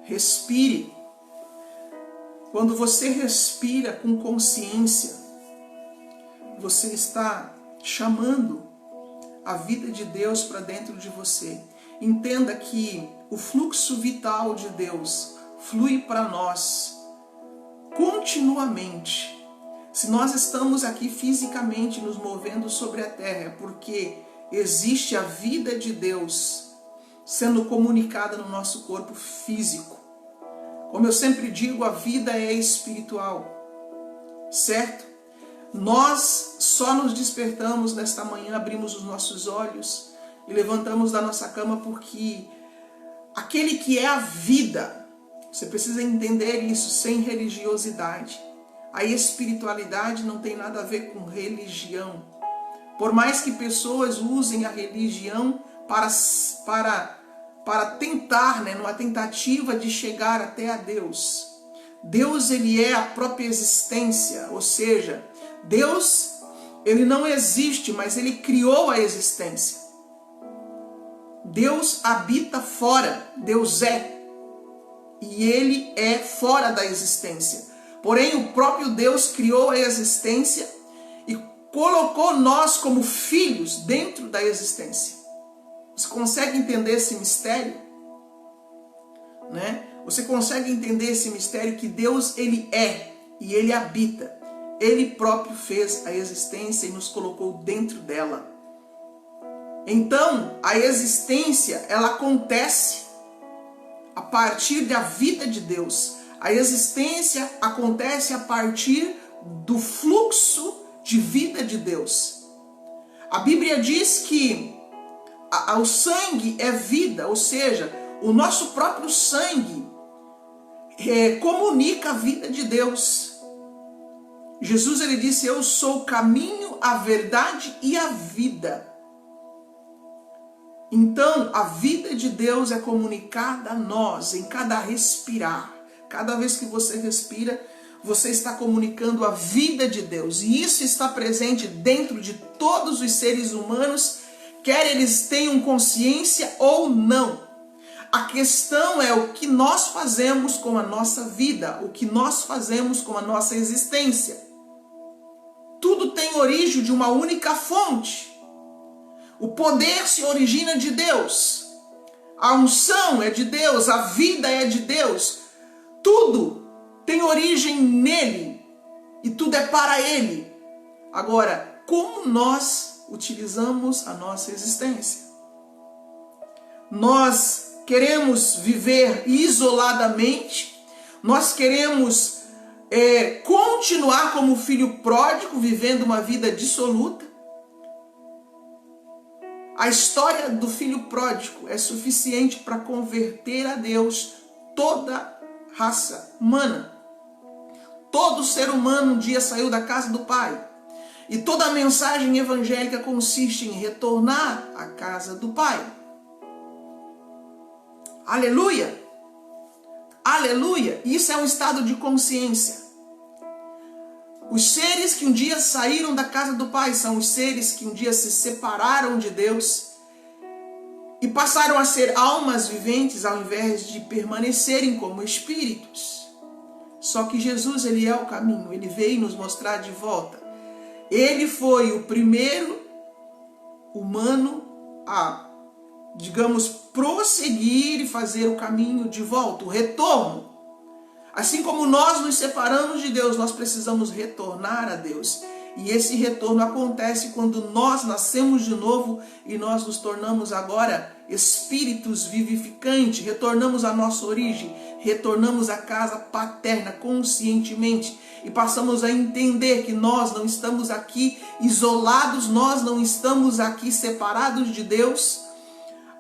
Respire. Quando você respira com consciência, você está chamando a vida de Deus para dentro de você. Entenda que o fluxo vital de Deus flui para nós continuamente. Se nós estamos aqui fisicamente nos movendo sobre a terra, é porque existe a vida de Deus sendo comunicada no nosso corpo físico. Como eu sempre digo, a vida é espiritual, certo? Nós só nos despertamos nesta manhã, abrimos os nossos olhos e levantamos da nossa cama porque aquele que é a vida, você precisa entender isso sem religiosidade. A espiritualidade não tem nada a ver com religião. Por mais que pessoas usem a religião para tentar, numa tentativa de chegar até a Deus. Deus, ele é a própria existência, ou seja, Deus, ele não existe, mas ele criou a existência. Deus habita fora, Deus é, e ele é fora da existência. Porém, o próprio Deus criou a existência e colocou nós como filhos dentro da existência. Você consegue entender esse mistério? Né? Você consegue entender esse mistério que Deus, ele é e ele habita. Ele próprio fez a existência e nos colocou dentro dela. Então, a existência, ela acontece a partir da vida de Deus. A existência acontece a partir do fluxo de vida de Deus. A Bíblia diz que o sangue é vida, ou seja, o nosso próprio sangue comunica a vida de Deus. Jesus, ele disse: eu sou o caminho, a verdade e a vida. Então, a vida de Deus é comunicada a nós em cada respirar. Cada vez que você respira, você está comunicando a vida de Deus. E isso está presente dentro de todos os seres humanos, quer eles tenham consciência ou não. A questão é o que nós fazemos com a nossa vida, o que nós fazemos com a nossa existência. Tudo tem origem de uma única fonte. O poder se origina de Deus. A unção é de Deus, a vida é de Deus. Tudo tem origem nele e tudo é para ele. Agora, como nós utilizamos a nossa existência? Nós queremos viver isoladamente, nós queremos continuar como filho pródigo, vivendo uma vida dissoluta. A história do filho pródigo é suficiente para converter a Deus toda raça humana. Todo ser humano um dia saiu da casa do Pai. E toda a mensagem evangélica consiste em retornar à casa do Pai. Aleluia! Aleluia! Isso é um estado de consciência. Os seres que um dia saíram da casa do Pai são os seres que um dia se separaram de Deus e passaram a ser almas viventes ao invés de permanecerem como espíritos. Só que Jesus, ele é o caminho, ele veio nos mostrar de volta. Ele foi o primeiro humano a, digamos, prosseguir e fazer o caminho de volta, o retorno. Assim como nós nos separamos de Deus, nós precisamos retornar a Deus. E esse retorno acontece quando nós nascemos de novo e nós nos tornamos agora espíritos vivificantes, retornamos à nossa origem, retornamos à casa paterna conscientemente e passamos a entender que nós não estamos aqui isolados, nós não estamos aqui separados de Deus.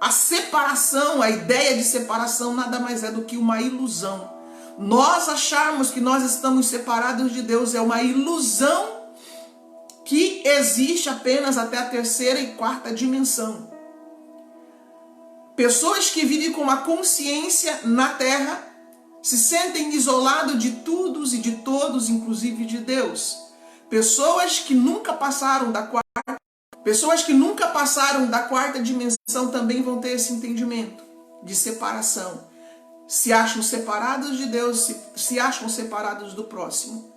A separação, a ideia de separação nada mais é do que uma ilusão. Nós acharmos que nós estamos separados de Deus é uma ilusão que existe apenas até a terceira e quarta dimensão. Pessoas que vivem com uma consciência na terra se sentem isolados de todos e de todos, inclusive de Deus. Pessoas que nunca passaram da quarta dimensão também vão ter esse entendimento de separação. se acham separados de Deus, se acham separados do próximo.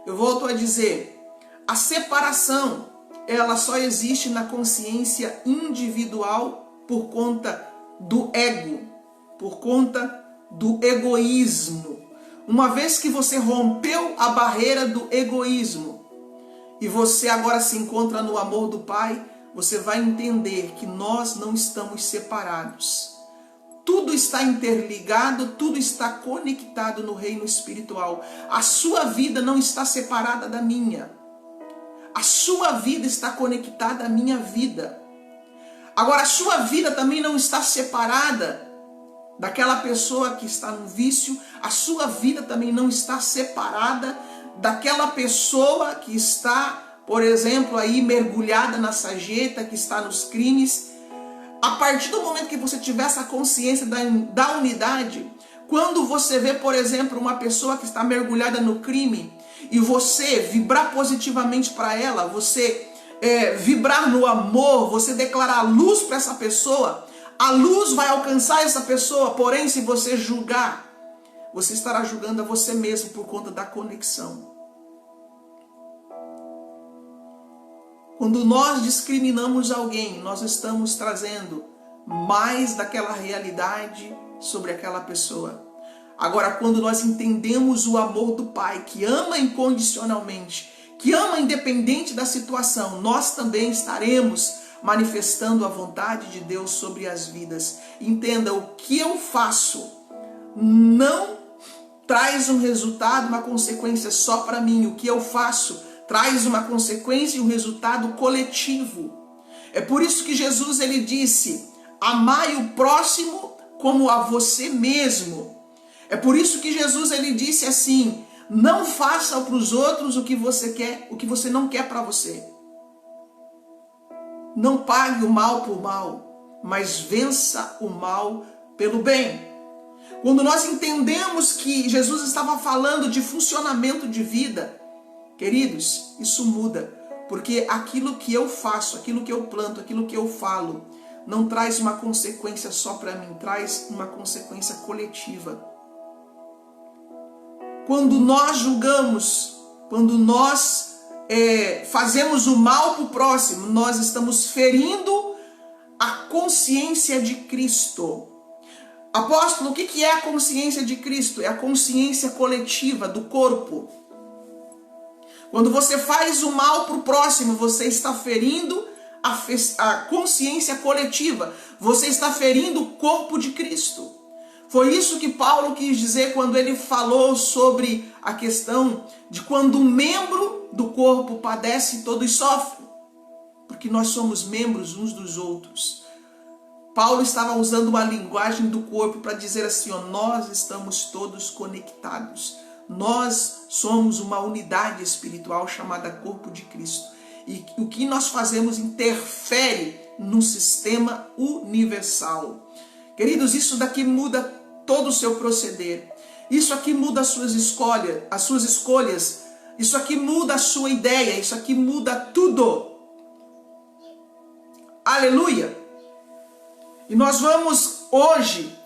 Eu volto a dizer, a separação, ela só existe na consciência individual por conta do ego, por conta do egoísmo. Uma vez que você rompeu a barreira do egoísmo e você agora se encontra no amor do Pai, você vai entender que nós não estamos separados. Tudo está interligado, tudo está conectado no reino espiritual. A sua vida não está separada da minha. A sua vida está conectada à minha vida. Agora, a sua vida também não está separada daquela pessoa que está no vício. A sua vida também não está separada daquela pessoa que está, por exemplo, aí mergulhada na sarjeta, que está nos crimes. A partir do momento que você tiver essa consciência da unidade, quando você vê, por exemplo, uma pessoa que está mergulhada no crime e você vibrar positivamente para ela, você vibrar no amor, você declarar luz para essa pessoa, a luz vai alcançar essa pessoa. Porém, se você julgar, você estará julgando a você mesmo por conta da conexão. Quando nós discriminamos alguém, nós estamos trazendo mais daquela realidade sobre aquela pessoa. Agora, quando nós entendemos o amor do Pai, que ama incondicionalmente, que ama independente da situação, nós também estaremos manifestando a vontade de Deus sobre as vidas. Entenda, o que eu faço não traz um resultado, uma consequência só para mim. O que eu faço traz uma consequência e um resultado coletivo. É por isso que Jesus ele disse: amai o próximo como a você mesmo. É por isso que Jesus ele disse assim: não faça para os outros o que você quer, o que você não quer para você. Não pague o mal por mal, mas vença o mal pelo bem. Quando nós entendemos que Jesus estava falando de funcionamento de vida, queridos, isso muda, porque aquilo que eu faço, aquilo que eu planto, aquilo que eu falo, não traz uma consequência só para mim, traz uma consequência coletiva. Quando nós julgamos, quando nós fazemos o mal para o próximo, nós estamos ferindo a consciência de Cristo. Apóstolo, o que é a consciência de Cristo? É a consciência coletiva do corpo. Quando você faz o mal para o próximo, você está ferindo a consciência coletiva. Você está ferindo o corpo de Cristo. Foi isso que Paulo quis dizer quando ele falou sobre a questão de quando um membro do corpo padece, todos sofrem. Porque nós somos membros uns dos outros. Paulo estava usando uma linguagem do corpo para dizer assim, ó, nós estamos todos conectados. Nós somos uma unidade espiritual chamada corpo de Cristo. E o que nós fazemos interfere no sistema universal. Queridos, isso daqui muda todo o seu proceder. Isso aqui muda as suas escolhas. Isso aqui muda a sua ideia. Isso aqui muda tudo. Aleluia! E nós vamos hoje,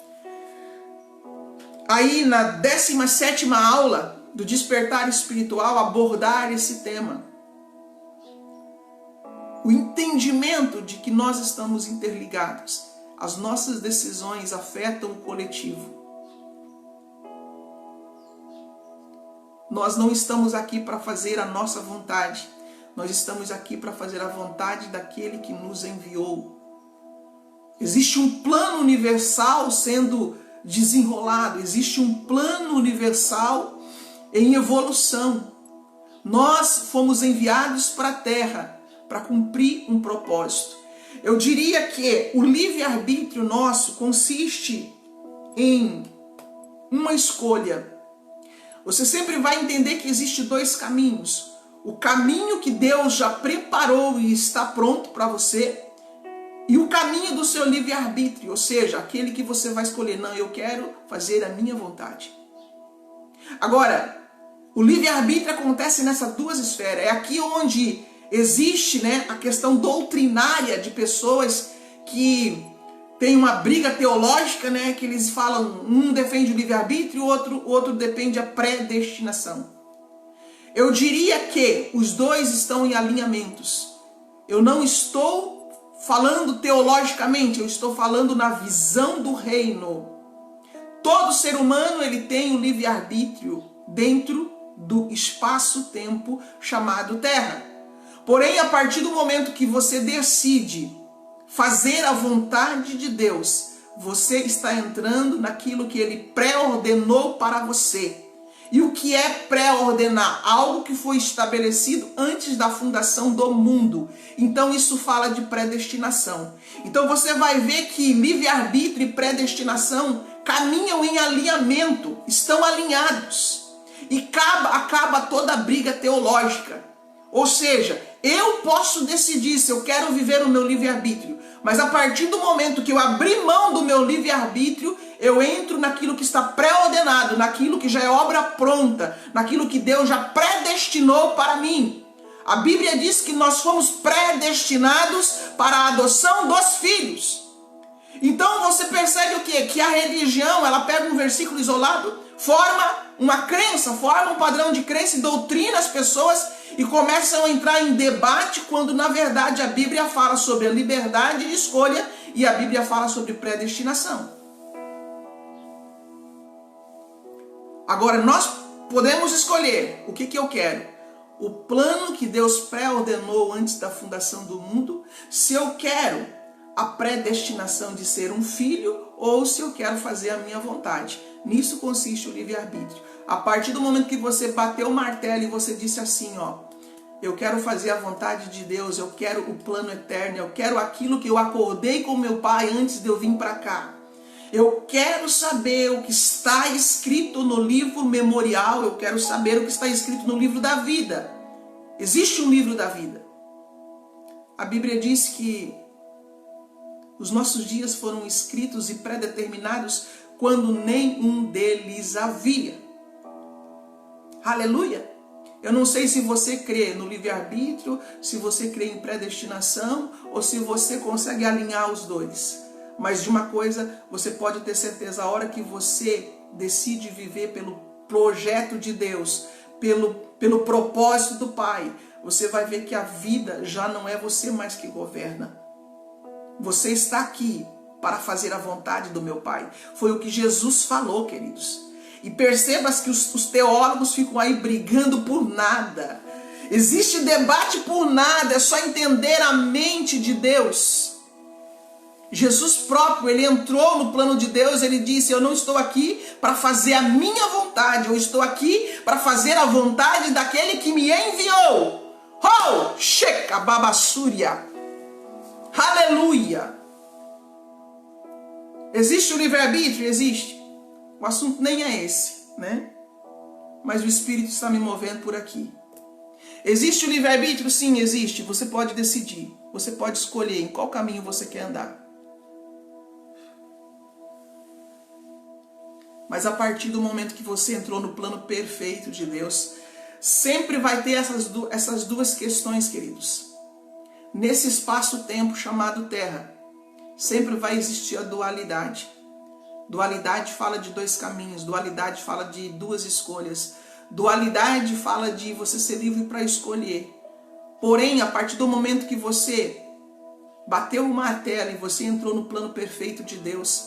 aí na 17ª aula do Despertar Espiritual, abordar esse tema. O entendimento de que nós estamos interligados. As nossas decisões afetam o coletivo. Nós não estamos aqui para fazer a nossa vontade. Nós estamos aqui para fazer a vontade daquele que nos enviou. Existe um plano universal sendo desenrolado. Existe um plano universal em evolução. Nós fomos enviados para a Terra para cumprir um propósito. Eu diria que o livre-arbítrio nosso consiste em uma escolha. Você sempre vai entender que existe dois caminhos. O caminho que Deus já preparou e está pronto para você, e o caminho do seu livre-arbítrio, ou seja, aquele que você vai escolher. Não, eu quero fazer a minha vontade. Agora, o livre-arbítrio acontece nessas duas esferas. É aqui onde existe, a questão doutrinária de pessoas que tem uma briga teológica, né, que eles falam, um defende o livre-arbítrio, o outro defende a predestinação. Eu diria que os dois estão em alinhamentos. Eu não estou falando teologicamente, eu estou falando na visão do reino. Todo ser humano ele tem o livre-arbítrio dentro do espaço-tempo chamado Terra. Porém, a partir do momento que você decide fazer a vontade de Deus, você está entrando naquilo que Ele pré-ordenou para você. E o que é pré-ordenar? Algo que foi estabelecido antes da fundação do mundo. Então isso fala de predestinação. Então você vai ver que livre-arbítrio e predestinação caminham em alinhamento, estão alinhados. E acaba toda a briga teológica. Ou seja, eu posso decidir se eu quero viver o meu livre-arbítrio. Mas a partir do momento que eu abrir mão do meu livre-arbítrio, eu entro naquilo que está pré-ordenado, naquilo que já é obra pronta, naquilo que Deus já predestinou para mim. A Bíblia diz que nós fomos predestinados para a adoção dos filhos. Então você percebe o quê? Que a religião, ela pega um versículo isolado, forma uma crença, forma um padrão de crença e doutrina as pessoas e começam a entrar em debate quando na verdade a Bíblia fala sobre a liberdade de escolha e a Bíblia fala sobre predestinação. Agora nós podemos escolher o que eu quero. O plano que Deus pré-ordenou antes da fundação do mundo, se eu quero a predestinação de ser um filho ou se eu quero fazer a minha vontade. Nisso consiste o livre-arbítrio. A partir do momento que você bateu o martelo e você disse assim, ó, eu quero fazer a vontade de Deus, eu quero o plano eterno, eu quero aquilo que eu acordei com meu pai antes de eu vir para cá. Eu quero saber o que está escrito no livro memorial, eu quero saber o que está escrito no livro da vida. Existe um livro da vida. A Bíblia diz que os nossos dias foram escritos e predeterminados quando nenhum deles havia. Aleluia! Eu não sei se você crê no livre-arbítrio, se você crê em predestinação ou se você consegue alinhar os dois. Mas de uma coisa você pode ter certeza, a hora que você decide viver pelo projeto de Deus, pelo propósito do Pai, você vai ver que a vida já não é você mais que governa. Você está aqui para fazer a vontade do meu Pai. Foi o que Jesus falou, queridos. E percebas que os teólogos ficam aí brigando por nada. Existe debate por nada, é só entender a mente de Deus. Jesus próprio, ele entrou no plano de Deus, ele disse, eu não estou aqui para fazer a minha vontade, eu estou aqui para fazer a vontade daquele que me enviou. Oh, checa babassúria. Aleluia. Existe o livre-arbítrio? Existe. O assunto nem é esse, né? Mas o Espírito está me movendo por aqui. Existe o livre-arbítrio? Sim, existe. Você pode decidir. Você pode escolher em qual caminho você quer andar. Mas a partir do momento que você entrou no plano perfeito de Deus, sempre vai ter essas duas questões, queridos. Nesse espaço-tempo chamado Terra, sempre vai existir a dualidade. Dualidade fala de dois caminhos, dualidade fala de duas escolhas. Dualidade fala de você ser livre para escolher. Porém, a partir do momento que você bateu o martelo e você entrou no plano perfeito de Deus,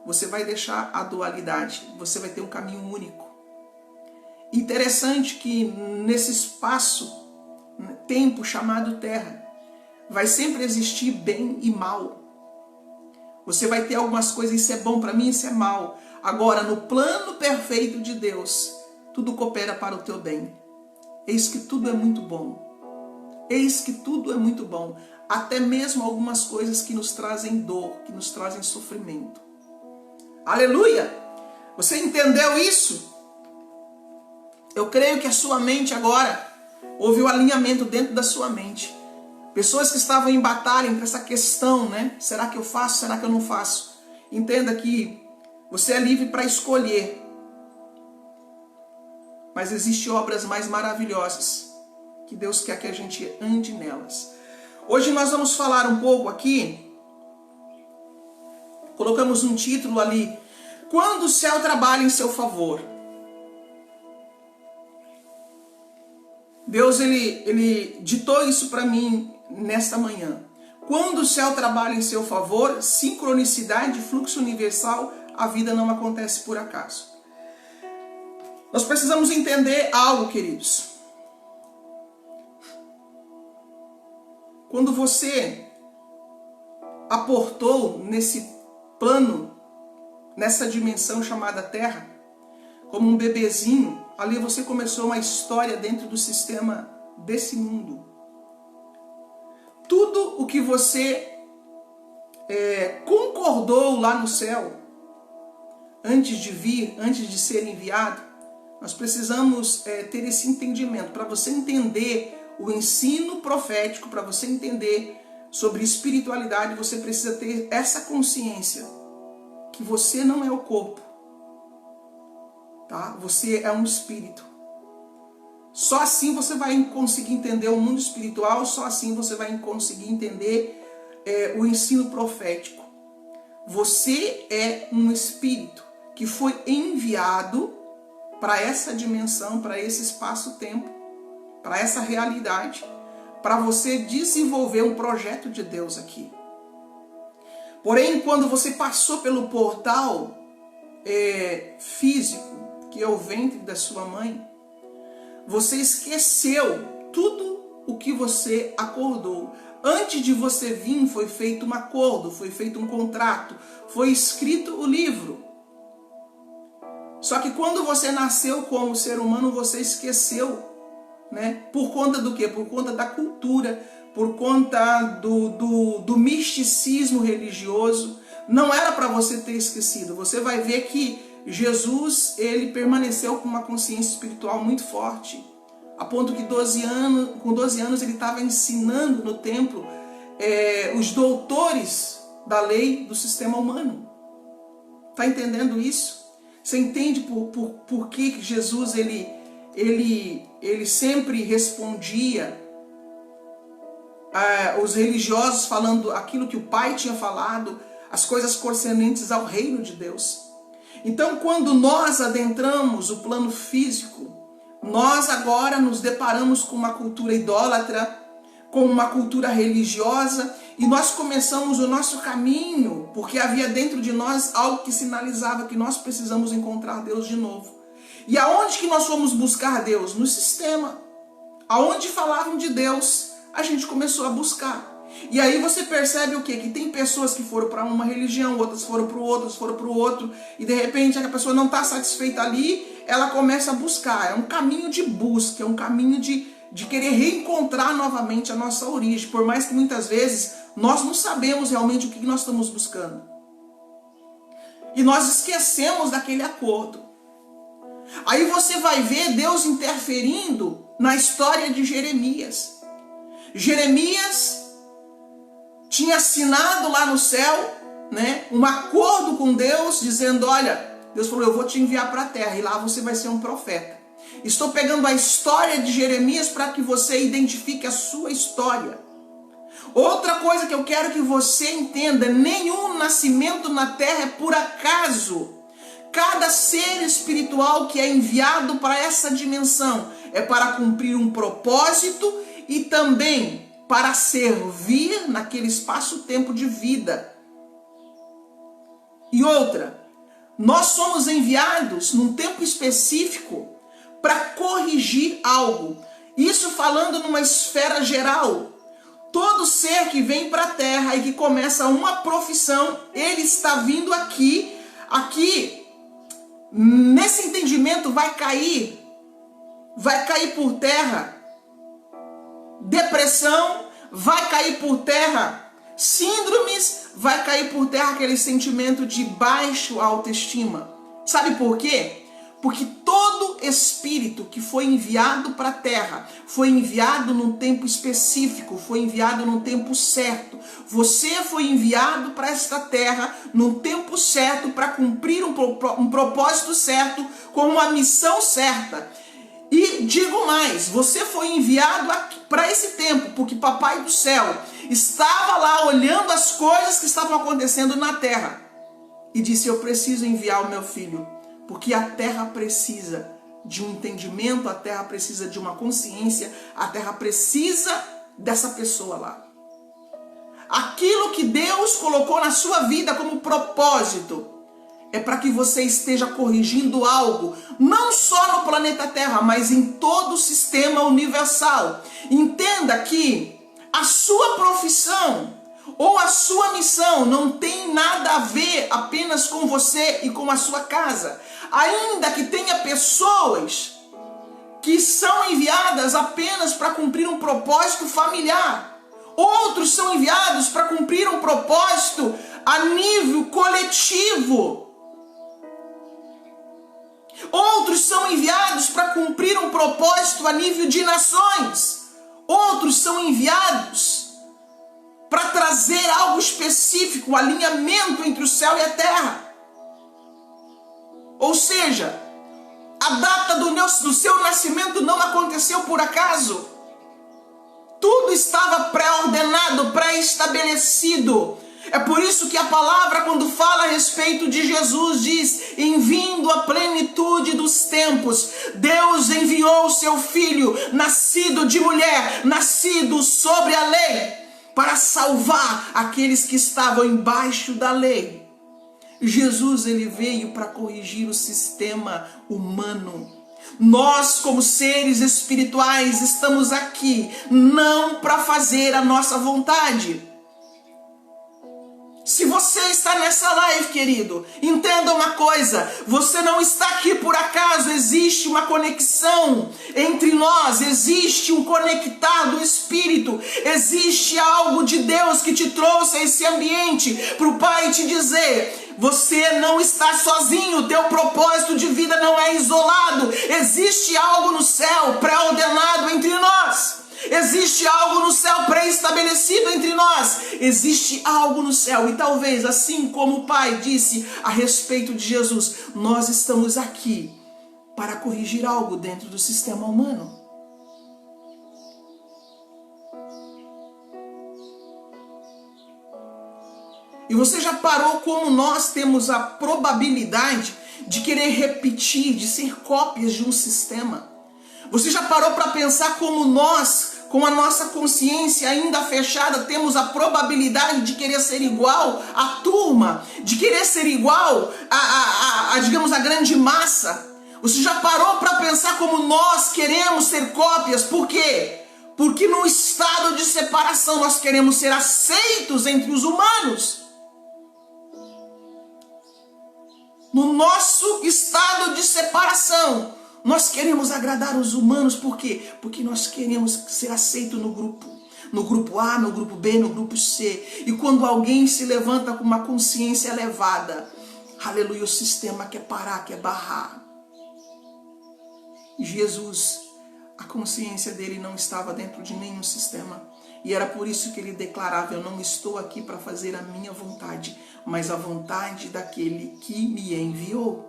você vai deixar a dualidade, você vai ter um caminho único. Interessante que nesse espaço, tempo chamado Terra, vai sempre existir bem e mal. Você vai ter algumas coisas, isso é bom para mim, isso é mal. Agora, no plano perfeito de Deus, tudo coopera para o teu bem. Eis que tudo é muito bom. Eis que tudo é muito bom. Até mesmo algumas coisas que nos trazem dor, que nos trazem sofrimento. Aleluia! Você entendeu isso? Eu creio que a sua mente agora, houve o alinhamento dentro da sua mente. Pessoas que estavam em batalha entre essa questão, né? Será que eu faço? Será que eu não faço? Entenda que você é livre para escolher. Mas existem obras mais maravilhosas que Deus quer que a gente ande nelas. Hoje nós vamos falar um pouco aqui Colocamos um título ali: quando o céu trabalha em seu favor. Deus, ele ditou isso para mim nesta manhã. Quando o céu trabalha em seu favor, sincronicidade, fluxo universal, a vida não acontece por acaso. Nós precisamos entender algo, queridos. Quando você aportou nesse plano, nessa dimensão chamada Terra, como um bebezinho, ali você começou uma história dentro do sistema desse mundo. Tudo o que você concordou lá no céu, antes de vir, antes de ser enviado, nós precisamos ter esse entendimento. Para você entender o ensino profético, para você entender sobre espiritualidade, você precisa ter essa consciência que você não é o corpo, tá? Você é um espírito. Só assim você vai conseguir entender o mundo espiritual, só assim você vai conseguir entender o ensino profético. Você é um espírito que foi enviado para essa dimensão, para esse espaço-tempo, para essa realidade, para você desenvolver um projeto de Deus aqui. Porém, quando você passou pelo portal físico, que é o ventre da sua mãe, você esqueceu tudo o que você acordou. Antes de você vir, foi feito um acordo, foi feito um contrato, foi escrito o livro. Só que quando você nasceu como ser humano, você esqueceu, né? Por conta do quê? Por conta da cultura, por conta do misticismo religioso. Não era para você ter esquecido. Você vai ver que Jesus, ele permaneceu com uma consciência espiritual muito forte, a ponto que com 12 anos ele estava ensinando no templo os doutores da lei do sistema humano. Está entendendo isso? Você entende por que Jesus ele sempre respondia os religiosos falando aquilo que o Pai tinha falado, as coisas concernentes ao reino de Deus? Então, quando nós adentramos o plano físico, nós agora nos deparamos com uma cultura idólatra, com uma cultura religiosa, e nós começamos o nosso caminho, porque havia dentro de nós algo que sinalizava que nós precisamos encontrar Deus de novo. E aonde que nós fomos buscar Deus? No sistema. Aonde falavam de Deus, a gente começou a buscar. E aí você percebe o quê? Que tem pessoas que foram para uma religião, outras foram para o outro, outras foram para o outro, e de repente a pessoa não está satisfeita ali, ela começa a buscar. É um caminho de busca, é um caminho de querer reencontrar novamente a nossa origem, por mais que muitas vezes nós não sabemos realmente o que nós estamos buscando. E nós esquecemos daquele acordo. Aí você vai ver Deus interferindo na história de Jeremias. Jeremias tinha assinado lá no céu, né, um acordo com Deus, dizendo: olha, Deus falou, eu vou te enviar para a terra e lá você vai ser um profeta. Estou pegando a história de Jeremias para que você identifique a sua história. Outra coisa que eu quero que você entenda: nenhum nascimento na terra é por acaso. Cada ser espiritual que é enviado para essa dimensão é para cumprir um propósito e também para servir naquele espaço-tempo de vida. E outra, nós somos enviados num tempo específico para corrigir algo. Isso falando numa esfera geral. Todo ser que vem para a Terra e que começa uma profissão, ele está vindo aqui, nesse entendimento vai cair por terra depressão, vai cair por terra síndromes, vai cair por terra aquele sentimento de baixa autoestima. Sabe por quê? Porque todo espírito que foi enviado para a terra foi enviado num tempo específico, foi enviado num tempo certo. Você foi enviado para esta terra num tempo certo, para cumprir um propósito certo, com uma missão certa. E digo mais, você foi enviado para esse tempo, porque Papai do Céu estava lá olhando as coisas que estavam acontecendo na terra. e disse: eu preciso enviar o meu filho, porque a terra precisa de um entendimento, a terra precisa de uma consciência, a terra precisa dessa pessoa lá. Aquilo que Deus colocou na sua vida como propósito é para que você esteja corrigindo algo, não só no planeta Terra, mas em todo o sistema universal. Entenda que a sua profissão ou a sua missão não tem nada a ver apenas com você e com a sua casa. Ainda que tenha pessoas que são enviadas apenas para cumprir um propósito familiar. Outros são enviados para cumprir um propósito a nível coletivo. Outros são enviados para cumprir um propósito a nível de nações. Outros são enviados para trazer algo específico, um alinhamento entre o céu e a terra. Ou seja, a data do seu nascimento não aconteceu por acaso. Tudo estava pré-ordenado, pré-estabelecido. É por isso que a palavra, quando fala a respeito de Jesus, diz: em vindo a plenitude dos tempos, Deus enviou o seu Filho, nascido de mulher, nascido sobre a lei, para salvar aqueles que estavam embaixo da lei. Jesus, ele veio para corrigir o sistema humano. Nós, como seres espirituais, estamos aqui não para fazer a nossa vontade. Se você está nessa live, querido, entenda uma coisa: você não está aqui por acaso. Existe uma conexão entre nós, existe um conectar do Espírito, existe algo de Deus que te trouxe a esse ambiente para o Pai te dizer: você não está sozinho, teu propósito de vida não é isolado. Existe algo no céu pré-ordenado entre nós. Existe algo no céu pré-estabelecido entre nós. Existe algo no céu. E talvez, assim como o Pai disse a respeito de Jesus, nós estamos aqui para corrigir algo dentro do sistema humano. E você já parou como nós temos a probabilidade de querer repetir, de ser cópias de um sistema? Você já parou para pensar como nós, com a nossa consciência ainda fechada, temos a probabilidade de querer ser igual à turma, de querer ser igual digamos, a grande massa? Você já parou para pensar como nós queremos ser cópias? Por quê? Porque no estado de separação nós queremos ser aceitos entre os humanos. No nosso estado de separação, nós queremos agradar os humanos. Por quê? Porque nós queremos ser aceitos no grupo. No grupo A, no grupo B, no grupo C. E quando alguém se levanta com uma consciência elevada, aleluia, o sistema quer parar, quer barrar. Jesus, a consciência dele não estava dentro de nenhum sistema. E era por isso que ele declarava: eu não estou aqui para fazer a minha vontade, mas a vontade daquele que me enviou.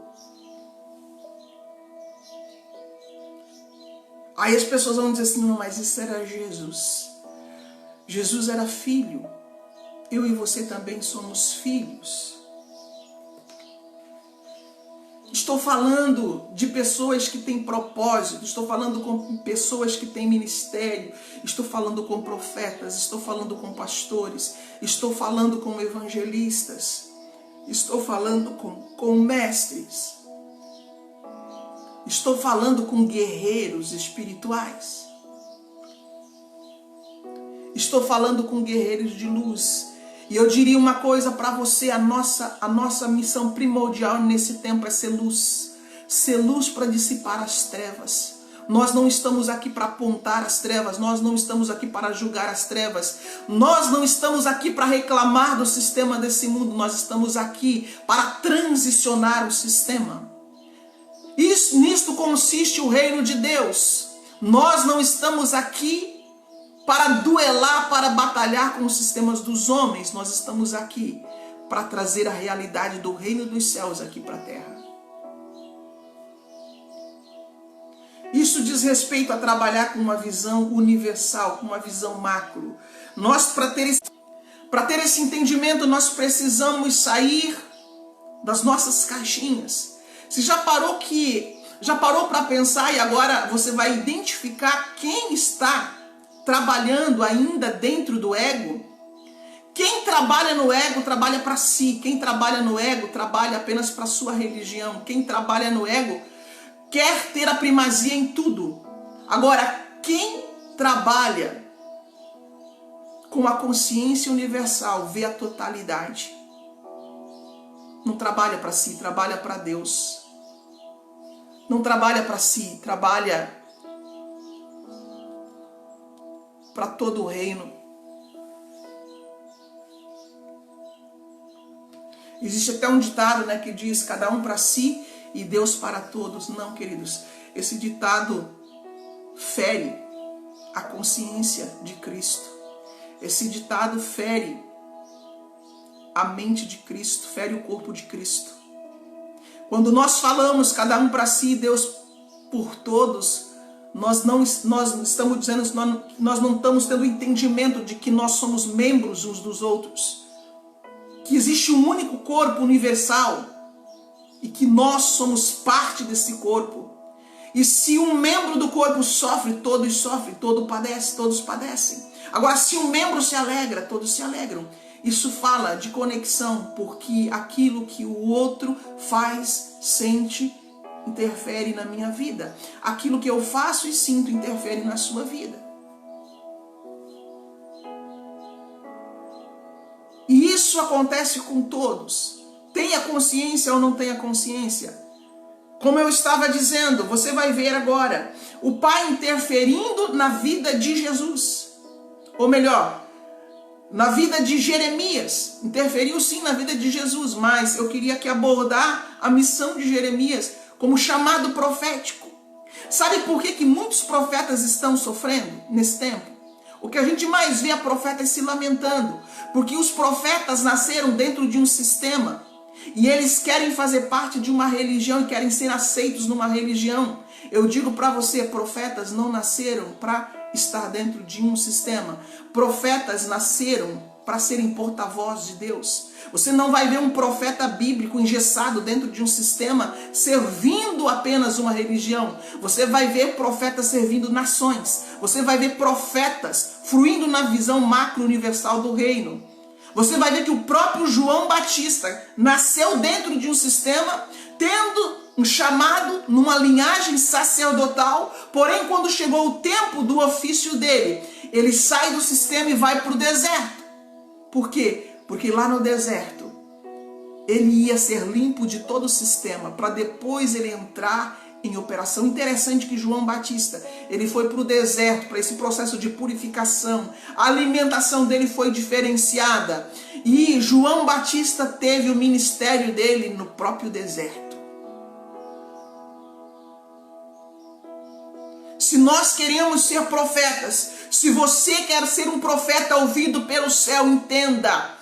Aí as pessoas vão dizer assim: não, mas isso era Jesus. Jesus era filho. Eu e você também somos filhos. Estou falando de pessoas que têm propósito, estou falando com pessoas que têm ministério, estou falando com profetas, estou falando com pastores, estou falando com evangelistas, estou falando com mestres, estou falando com guerreiros espirituais, estou falando com guerreiros de luz. E eu diria uma coisa para você: a nossa missão primordial nesse tempo é ser luz para dissipar as trevas. Nós não estamos aqui para apontar as trevas, nós não estamos aqui para julgar as trevas, nós não estamos aqui para reclamar do sistema desse mundo, nós estamos aqui para transicionar o sistema. Nisto consiste o reino de Deus. Nós não estamos aqui para duelar, para batalhar com os sistemas dos homens. Nós estamos aqui para trazer a realidade do reino dos céus aqui para a terra. Isso diz respeito a trabalhar com uma visão universal, com uma visão macro. Nós, para ter esse entendimento, nós precisamos sair das nossas caixinhas. Você já parou para pensar, e agora você vai identificar quem está trabalhando ainda dentro do ego? Quem trabalha no ego trabalha para si. Quem trabalha no ego trabalha apenas para sua religião. Quem trabalha no ego quer ter a primazia em tudo. Agora, quem trabalha com a consciência universal vê a totalidade. Não trabalha para si, trabalha para Deus. Não trabalha para si, trabalha para todo o reino. Existe até um ditado, né, que diz: cada um para si e Deus para todos. Não, queridos, esse ditado fere a consciência de Cristo. Esse ditado fere a mente de Cristo, fere o corpo de Cristo. Quando nós falamos cada um para si e Deus por todos, nós estamos dizendo, nós não estamos tendo o entendimento de que nós somos membros uns dos outros, que existe um único corpo universal e que nós somos parte desse corpo. E se um membro do corpo sofre, todos sofrem, todos padecem. Agora, se um membro se alegra, todos se alegram. Isso fala de conexão, porque aquilo que o outro faz, sente, interfere na minha vida. Aquilo que eu faço e sinto interfere na sua vida. E isso acontece com todos. Tenha consciência ou não tenha consciência. Como eu estava dizendo, você vai ver agora o Pai interferindo na vida de Jesus. Ou melhor, na vida de Jeremias. Interferiu sim na vida de Jesus, mas eu queria aqui abordar a missão de Jeremias como chamado profético. Sabe por que muitos profetas estão sofrendo nesse tempo? O que a gente mais vê é profetas se lamentando, porque os profetas nasceram dentro de um sistema e eles querem fazer parte de uma religião e querem ser aceitos numa religião. Eu digo para você, profetas não nasceram para estar dentro de um sistema. Profetas nasceram para serem porta-voz de Deus. Você não vai ver um profeta bíblico engessado dentro de um sistema servindo apenas uma religião. Você vai ver profetas servindo nações. Você vai ver profetas fluindo na visão macro-universal do reino. Você vai ver que o próprio João Batista nasceu dentro de um sistema, tendo um chamado numa linhagem sacerdotal, porém quando chegou o tempo do ofício dele, ele sai do sistema e vai para o deserto. Por quê? Porque lá no deserto, ele ia ser limpo de todo o sistema, para depois ele entrar em operação. Interessante que João Batista, ele foi para o deserto, para esse processo de purificação. A alimentação dele foi diferenciada. E João Batista teve o ministério dele no próprio deserto. Se nós queremos ser profetas, se você quer ser um profeta ouvido pelo céu, entenda.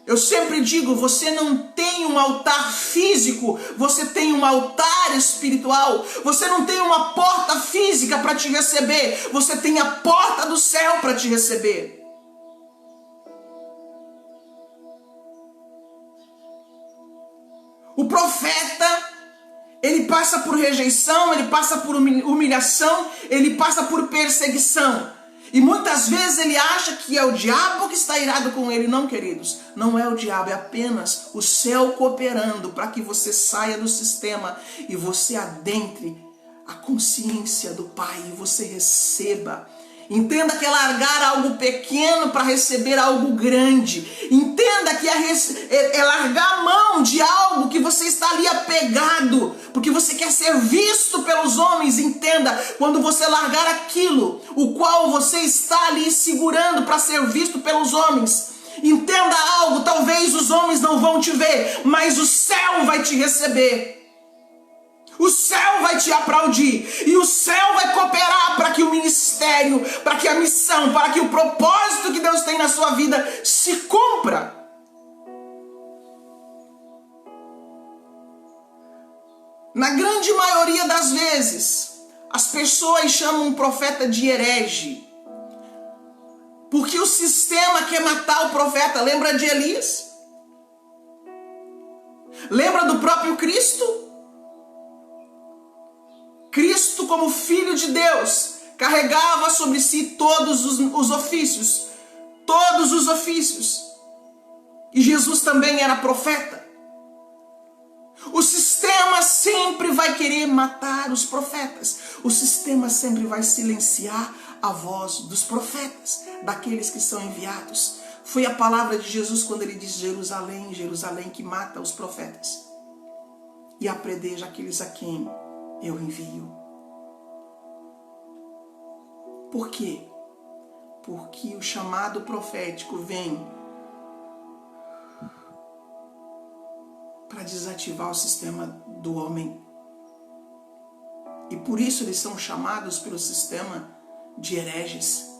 Eu sempre digo, você não tem um altar físico, você tem um altar espiritual. Você não tem uma porta física para te receber, você tem a porta do céu para te receber. O profeta, ele passa por rejeição, ele passa por humilhação, ele passa por perseguição. E muitas vezes ele acha que é o diabo que está irado com ele. Não, queridos, não é o diabo, é apenas o céu cooperando para que você saia do sistema e você adentre a consciência do Pai e você receba. Entenda que é largar algo pequeno para receber algo grande. Entenda que é largar a mão de algo que você está ali apegado, porque você quer ser visto pelos homens. Entenda, quando você largar aquilo, o qual você está ali segurando para ser visto pelos homens. Entenda algo, talvez os homens não vão te ver, mas o céu vai te receber. O céu vai te aplaudir e o céu vai cooperar para que o ministério, para que a missão, para que o propósito que Deus tem na sua vida se cumpra. Na grande maioria das vezes, as pessoas chamam um profeta de herege, porque o sistema quer matar o profeta. Lembra de Elias? Lembra do próprio Cristo? Cristo, como Filho de Deus, carregava sobre si todos os ofícios. Todos os ofícios. E Jesus também era profeta. O sistema sempre vai querer matar os profetas. O sistema sempre vai silenciar a voz dos profetas, daqueles que são enviados. Foi a palavra de Jesus quando ele diz: Jerusalém, Jerusalém, que mata os profetas e apredeja aqueles a quem eu envio. Por quê? Porque o chamado profético vem para desativar o sistema do homem. E por isso eles são chamados pelo sistema de hereges.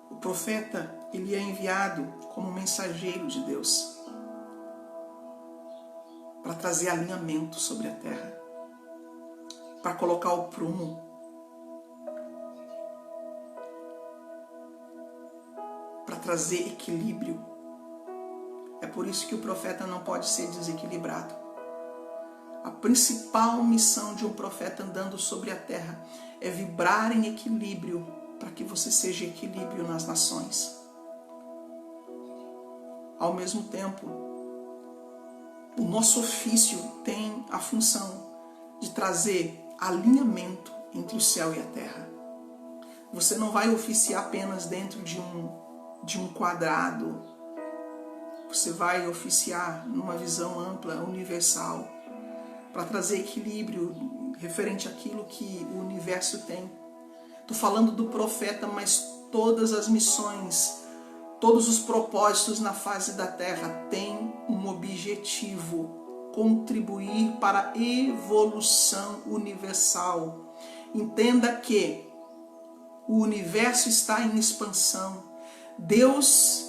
O profeta, ele é enviado como mensageiro de Deus para trazer alinhamento sobre a terra, para colocar o prumo, para trazer equilíbrio. É por isso que o profeta não pode ser desequilibrado. A principal missão de um profeta andando sobre a terra é vibrar em equilíbrio, para que você seja equilíbrio nas nações. Ao mesmo tempo, o nosso ofício tem a função de trazer alinhamento entre o céu e a terra. Você não vai oficiar apenas dentro de um quadrado. Você vai oficiar numa visão ampla, universal, para trazer equilíbrio referente àquilo que o universo tem. Estou falando do profeta, mas todas as missões, todos os propósitos na face da terra têm um objetivo: contribuir para a evolução universal. Entenda que o universo está em expansão. Deus,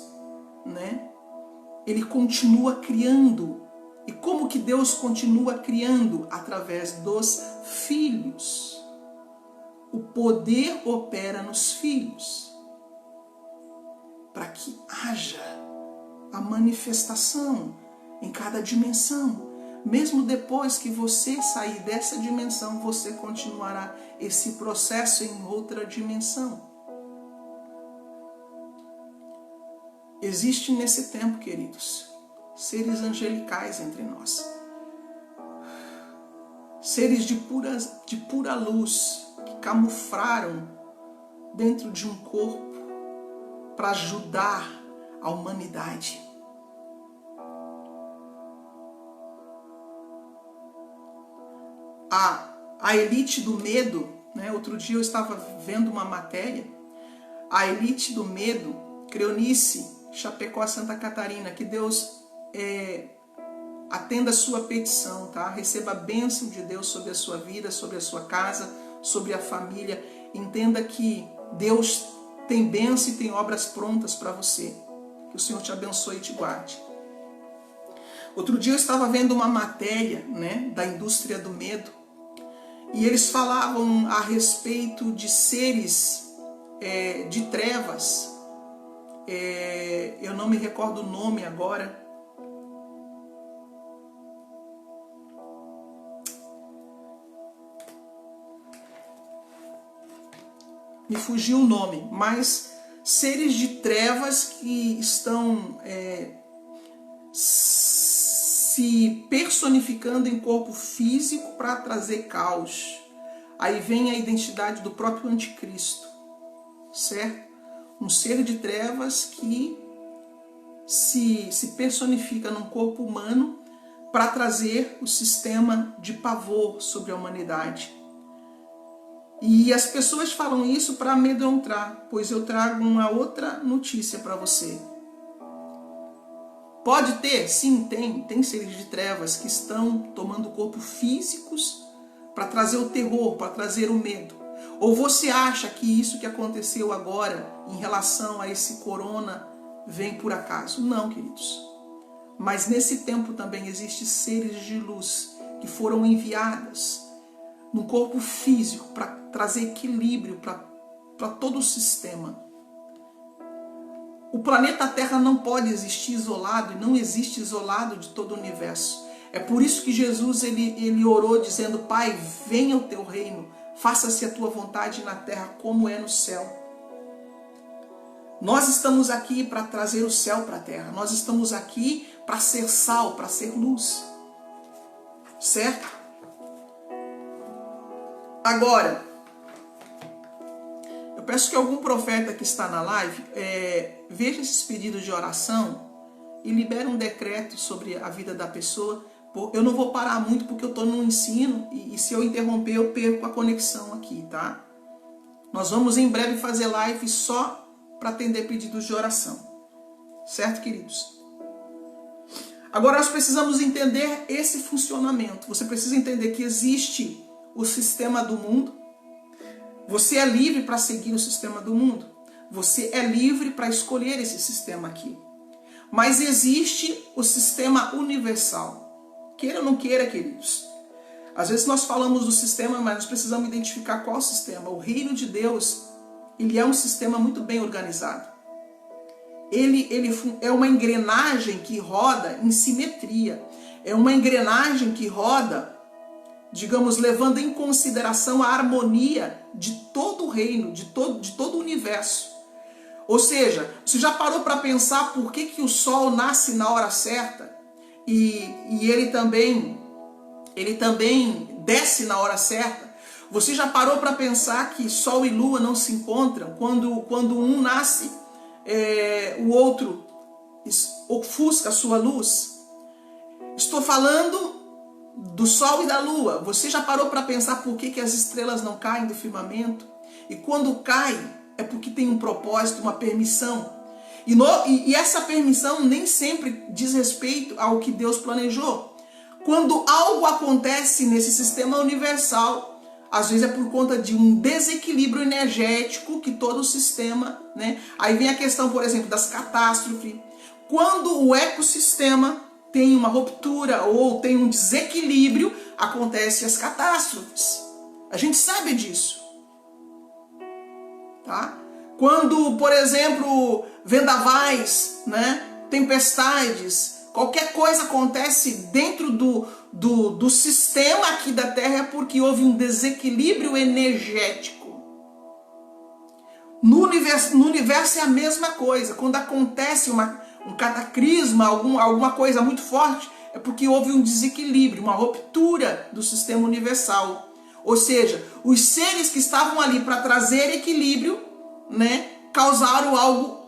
ele continua criando. E como que Deus continua criando? Através dos filhos. O poder opera nos filhos, para que haja a manifestação em cada dimensão. Mesmo depois que você sair dessa dimensão, você continuará esse processo em outra dimensão. Existe nesse tempo, queridos, seres angelicais entre nós. Seres de pura luz, que camuflaram dentro de um corpo para ajudar a humanidade. A elite do medo, outro dia eu estava vendo uma matéria, a elite do medo, Creonice, Chapecó, Santa Catarina, que Deus atenda a sua petição, tá? Receba a bênção de Deus sobre a sua vida, sobre a sua casa, sobre a família. Entenda que Deus tem bênção e tem obras prontas para você. Que o Senhor te abençoe e te guarde. Outro dia eu estava vendo uma matéria, da indústria do medo, e eles falavam a respeito de seres de trevas. Eu não me recordo o nome agora. Me fugiu o nome, mas seres de trevas que estão se personificando em corpo físico para trazer caos. Aí vem a identidade do próprio anticristo, certo? Um ser de trevas que se personifica num corpo humano para trazer o sistema de pavor sobre a humanidade. E as pessoas falam isso para amedrontar, pois eu trago uma outra notícia para você. Pode ter? Sim, tem seres de trevas que estão tomando corpo físicos para trazer o terror, para trazer o medo. Ou você acha que isso que aconteceu agora em relação a esse corona vem por acaso? Não, queridos. Mas nesse tempo também existem seres de luz que foram enviados no corpo físico para trazer equilíbrio para todo o sistema. O planeta Terra não pode existir isolado e não existe isolado de todo o universo. É por isso que Jesus ele orou dizendo: Pai, venha o teu reino, faça-se a tua vontade na terra como é no céu. Nós estamos aqui para trazer o céu para a terra. Nós estamos aqui para ser sal, para ser luz. Certo? Agora, eu peço que algum profeta que está na live veja esses pedidos de oração e libere um decreto sobre a vida da pessoa. Eu não vou parar muito porque eu estou no ensino e se eu interromper eu perco a conexão aqui, tá? Nós vamos em breve fazer live só para atender pedidos de oração. Certo, queridos? Agora nós precisamos entender esse funcionamento. Você precisa entender que existe o sistema do mundo. Você é livre para seguir o sistema do mundo. Você é livre para escolher esse sistema aqui. Mas existe o sistema universal. Queira ou não queira, queridos. Às vezes nós falamos do sistema, mas nós precisamos identificar qual sistema. O reino de Deus, ele é um sistema muito bem organizado. Ele é uma engrenagem que roda em simetria. É uma engrenagem que roda, digamos, levando em consideração a harmonia de todo o reino, de todo o universo. Ou seja, você já parou para pensar por que o sol nasce na hora certa e ele também desce na hora certa? Você já parou para pensar que sol e lua não se encontram? Quando um nasce, o outro ofusca a sua luz? Estou falando do sol e da lua. Você já parou para pensar por que as estrelas não caem do firmamento? E quando cai, é porque tem um propósito, uma permissão. E essa permissão nem sempre diz respeito ao que Deus planejou. Quando algo acontece nesse sistema universal, às vezes é por conta de um desequilíbrio energético que todo o sistema, né? Aí vem a questão, por exemplo, das catástrofes. Quando o ecossistema tem uma ruptura ou tem um desequilíbrio, acontecem as catástrofes. A gente sabe disso. Tá? Quando, por exemplo, vendavais, né? Tempestades, qualquer coisa acontece dentro do sistema aqui da Terra é porque houve um desequilíbrio energético. No universo é a mesma coisa. Quando acontece um cataclisma, alguma coisa muito forte, é porque houve um desequilíbrio, uma ruptura do sistema universal. Ou seja, os seres que estavam ali para trazer equilíbrio, né, causaram algo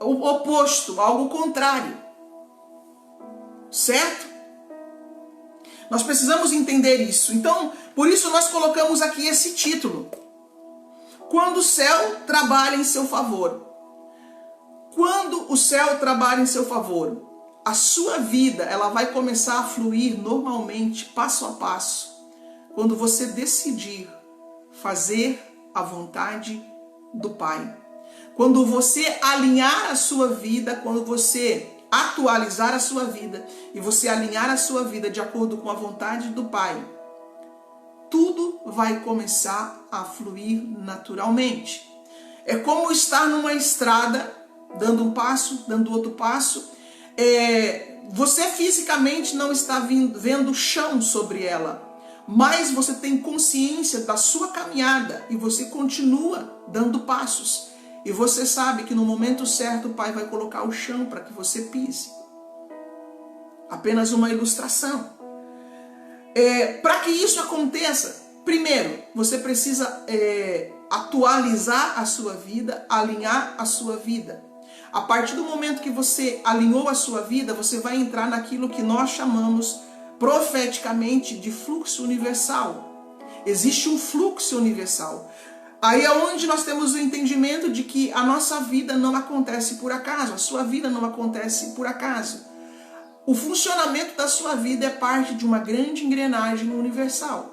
oposto, algo contrário. Certo? Nós precisamos entender isso. Então, por isso nós colocamos aqui esse título. Quando o céu trabalha em seu favor. Quando o céu trabalha em seu favor, a sua vida ela vai começar a fluir normalmente, passo a passo, quando você decidir fazer a vontade do Pai. Quando você alinhar a sua vida, quando você atualizar a sua vida e você alinhar a sua vida de acordo com a vontade do Pai, tudo vai começar a fluir naturalmente. É como estar numa estrada, dando um passo, dando outro passo. Você fisicamente não está vendo chão sobre ela, mas você tem consciência da sua caminhada e você continua dando passos. E você sabe que no momento certo o Pai vai colocar o chão para que você pise. Apenas uma ilustração. Para que isso aconteça, primeiro, você precisa atualizar a sua vida, alinhar a sua vida. A partir do momento que você alinhou a sua vida, você vai entrar naquilo que nós chamamos profeticamente de fluxo universal. Existe um fluxo universal. Aí é onde nós temos o entendimento de que a nossa vida não acontece por acaso, a sua vida não acontece por acaso. O funcionamento da sua vida é parte de uma grande engrenagem universal.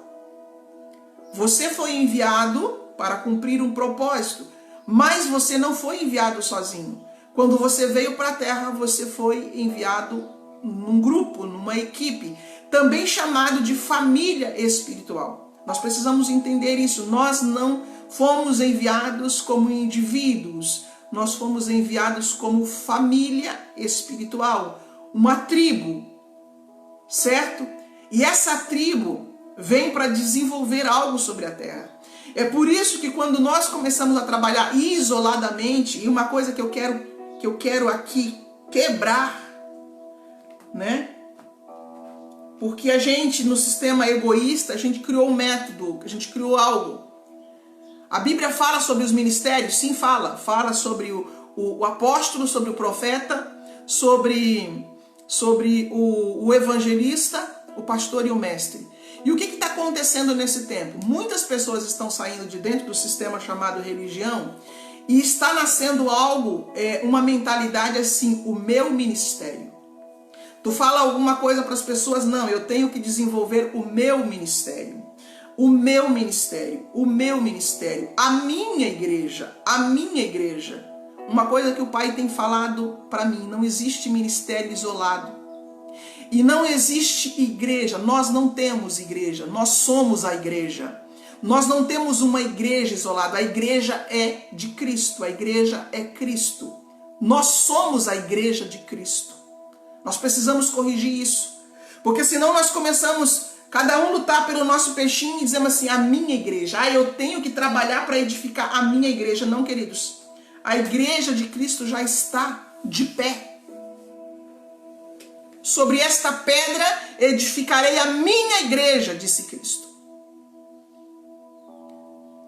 Você foi enviado para cumprir um propósito, mas você não foi enviado sozinho. Quando você veio para a Terra, você foi enviado num grupo, numa equipe, também chamado de família espiritual. Nós precisamos entender isso. Nós não fomos enviados como indivíduos, nós fomos enviados como família espiritual, uma tribo, certo? E essa tribo vem para desenvolver algo sobre a terra. É por isso que quando nós começamos a trabalhar isoladamente, e uma coisa que eu quero aqui quebrar, né? Porque a gente, no sistema egoísta, a gente criou um método, a gente criou algo. A Bíblia fala sobre os ministérios? Sim, fala. Fala sobre o apóstolo, sobre o profeta, sobre o evangelista, o pastor e o mestre. E o que está acontecendo nesse tempo? Muitas pessoas estão saindo de dentro do sistema chamado religião e está nascendo algo, uma mentalidade assim, o meu ministério. Tu fala alguma coisa para as pessoas? Não, eu tenho que desenvolver o meu ministério. O meu ministério, o meu ministério, a minha igreja, a minha igreja. Uma coisa que o Pai tem falado para mim, não existe ministério isolado. E não existe igreja, nós não temos igreja, nós somos a igreja. Nós não temos uma igreja isolada, a igreja é de Cristo, a igreja é Cristo. Nós somos a igreja de Cristo. Nós precisamos corrigir isso, porque senão nós começamos, cada um lutar pelo nosso peixinho e dizemos assim, a minha igreja, eu tenho que trabalhar para edificar a minha igreja. Não, queridos, a igreja de Cristo já está de pé. Sobre esta pedra edificarei a minha igreja, disse Cristo.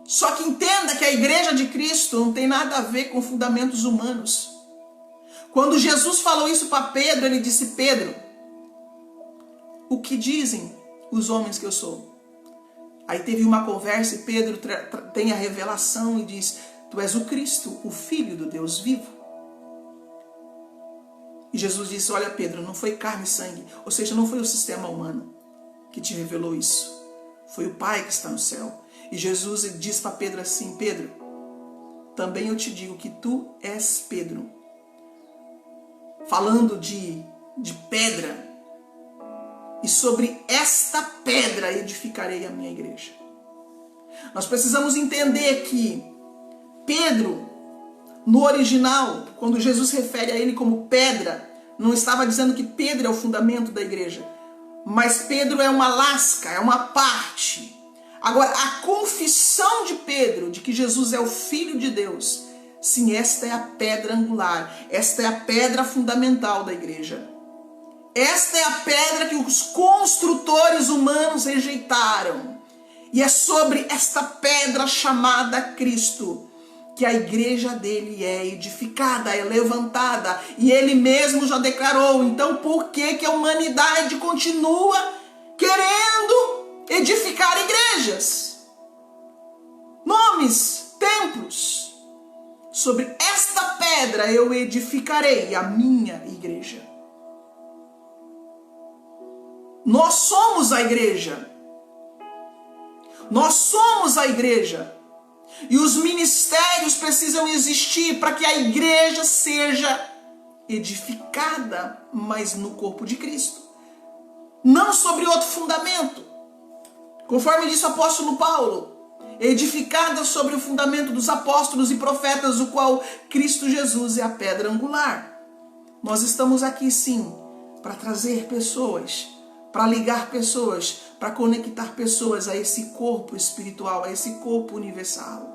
Só que entenda que a igreja de Cristo não tem nada a ver com fundamentos humanos. Quando Jesus falou isso para Pedro, ele disse, Pedro, o que dizem os homens que eu sou? Aí teve uma conversa e Pedro tem a revelação e diz, tu és o Cristo, o Filho do Deus vivo. E Jesus disse, olha Pedro, não foi carne e sangue, ou seja, não foi o sistema humano que te revelou isso. Foi o Pai que está no céu. E Jesus diz para Pedro assim, Pedro, também eu te digo que tu és Pedro. Falando de pedra. E sobre esta pedra edificarei a minha igreja. Nós precisamos entender que Pedro, no original, quando Jesus refere a ele como pedra, não estava dizendo que Pedro é o fundamento da igreja, mas Pedro é uma lasca, é uma parte. Agora, a confissão de Pedro de que Jesus é o Filho de Deus, sim, esta é a pedra angular, esta é a pedra fundamental da igreja. Esta é a pedra que os construtores humanos rejeitaram. E é sobre esta pedra chamada Cristo que a igreja dele é edificada, é levantada. E ele mesmo já declarou. Então por que a humanidade continua querendo edificar igrejas? Nomes, templos. Sobre esta pedra eu edificarei a minha igreja. Nós somos a igreja. Nós somos a igreja. E os ministérios precisam existir para que a igreja seja edificada, mas no corpo de Cristo. Não sobre outro fundamento. Conforme disse o apóstolo Paulo, edificada sobre o fundamento dos apóstolos e profetas, o qual Cristo Jesus é a pedra angular. Nós estamos aqui sim, para trazer pessoas, para ligar pessoas, para conectar pessoas a esse corpo espiritual, a esse corpo universal.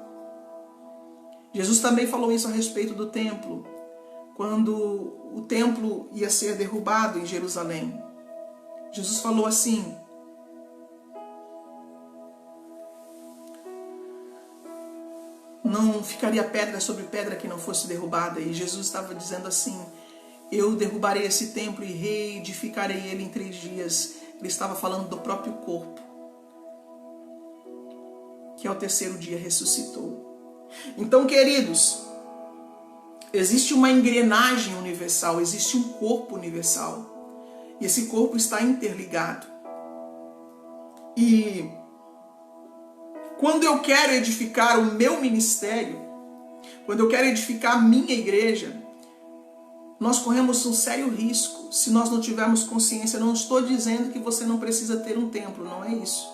Jesus também falou isso a respeito do templo, quando o templo ia ser derrubado em Jerusalém. Jesus falou assim, não ficaria pedra sobre pedra que não fosse derrubada. E Jesus estava dizendo assim, eu derrubarei esse templo e reedificarei ele em 3 dias. Ele estava falando do próprio corpo, que ao 3º dia ressuscitou. Então, queridos, existe uma engrenagem universal, existe um corpo universal. E esse corpo está interligado. E quando eu quero edificar o meu ministério, quando eu quero edificar a minha igreja, nós corremos um sério risco se nós não tivermos consciência. Não estou dizendo que você não precisa ter um templo, não é isso.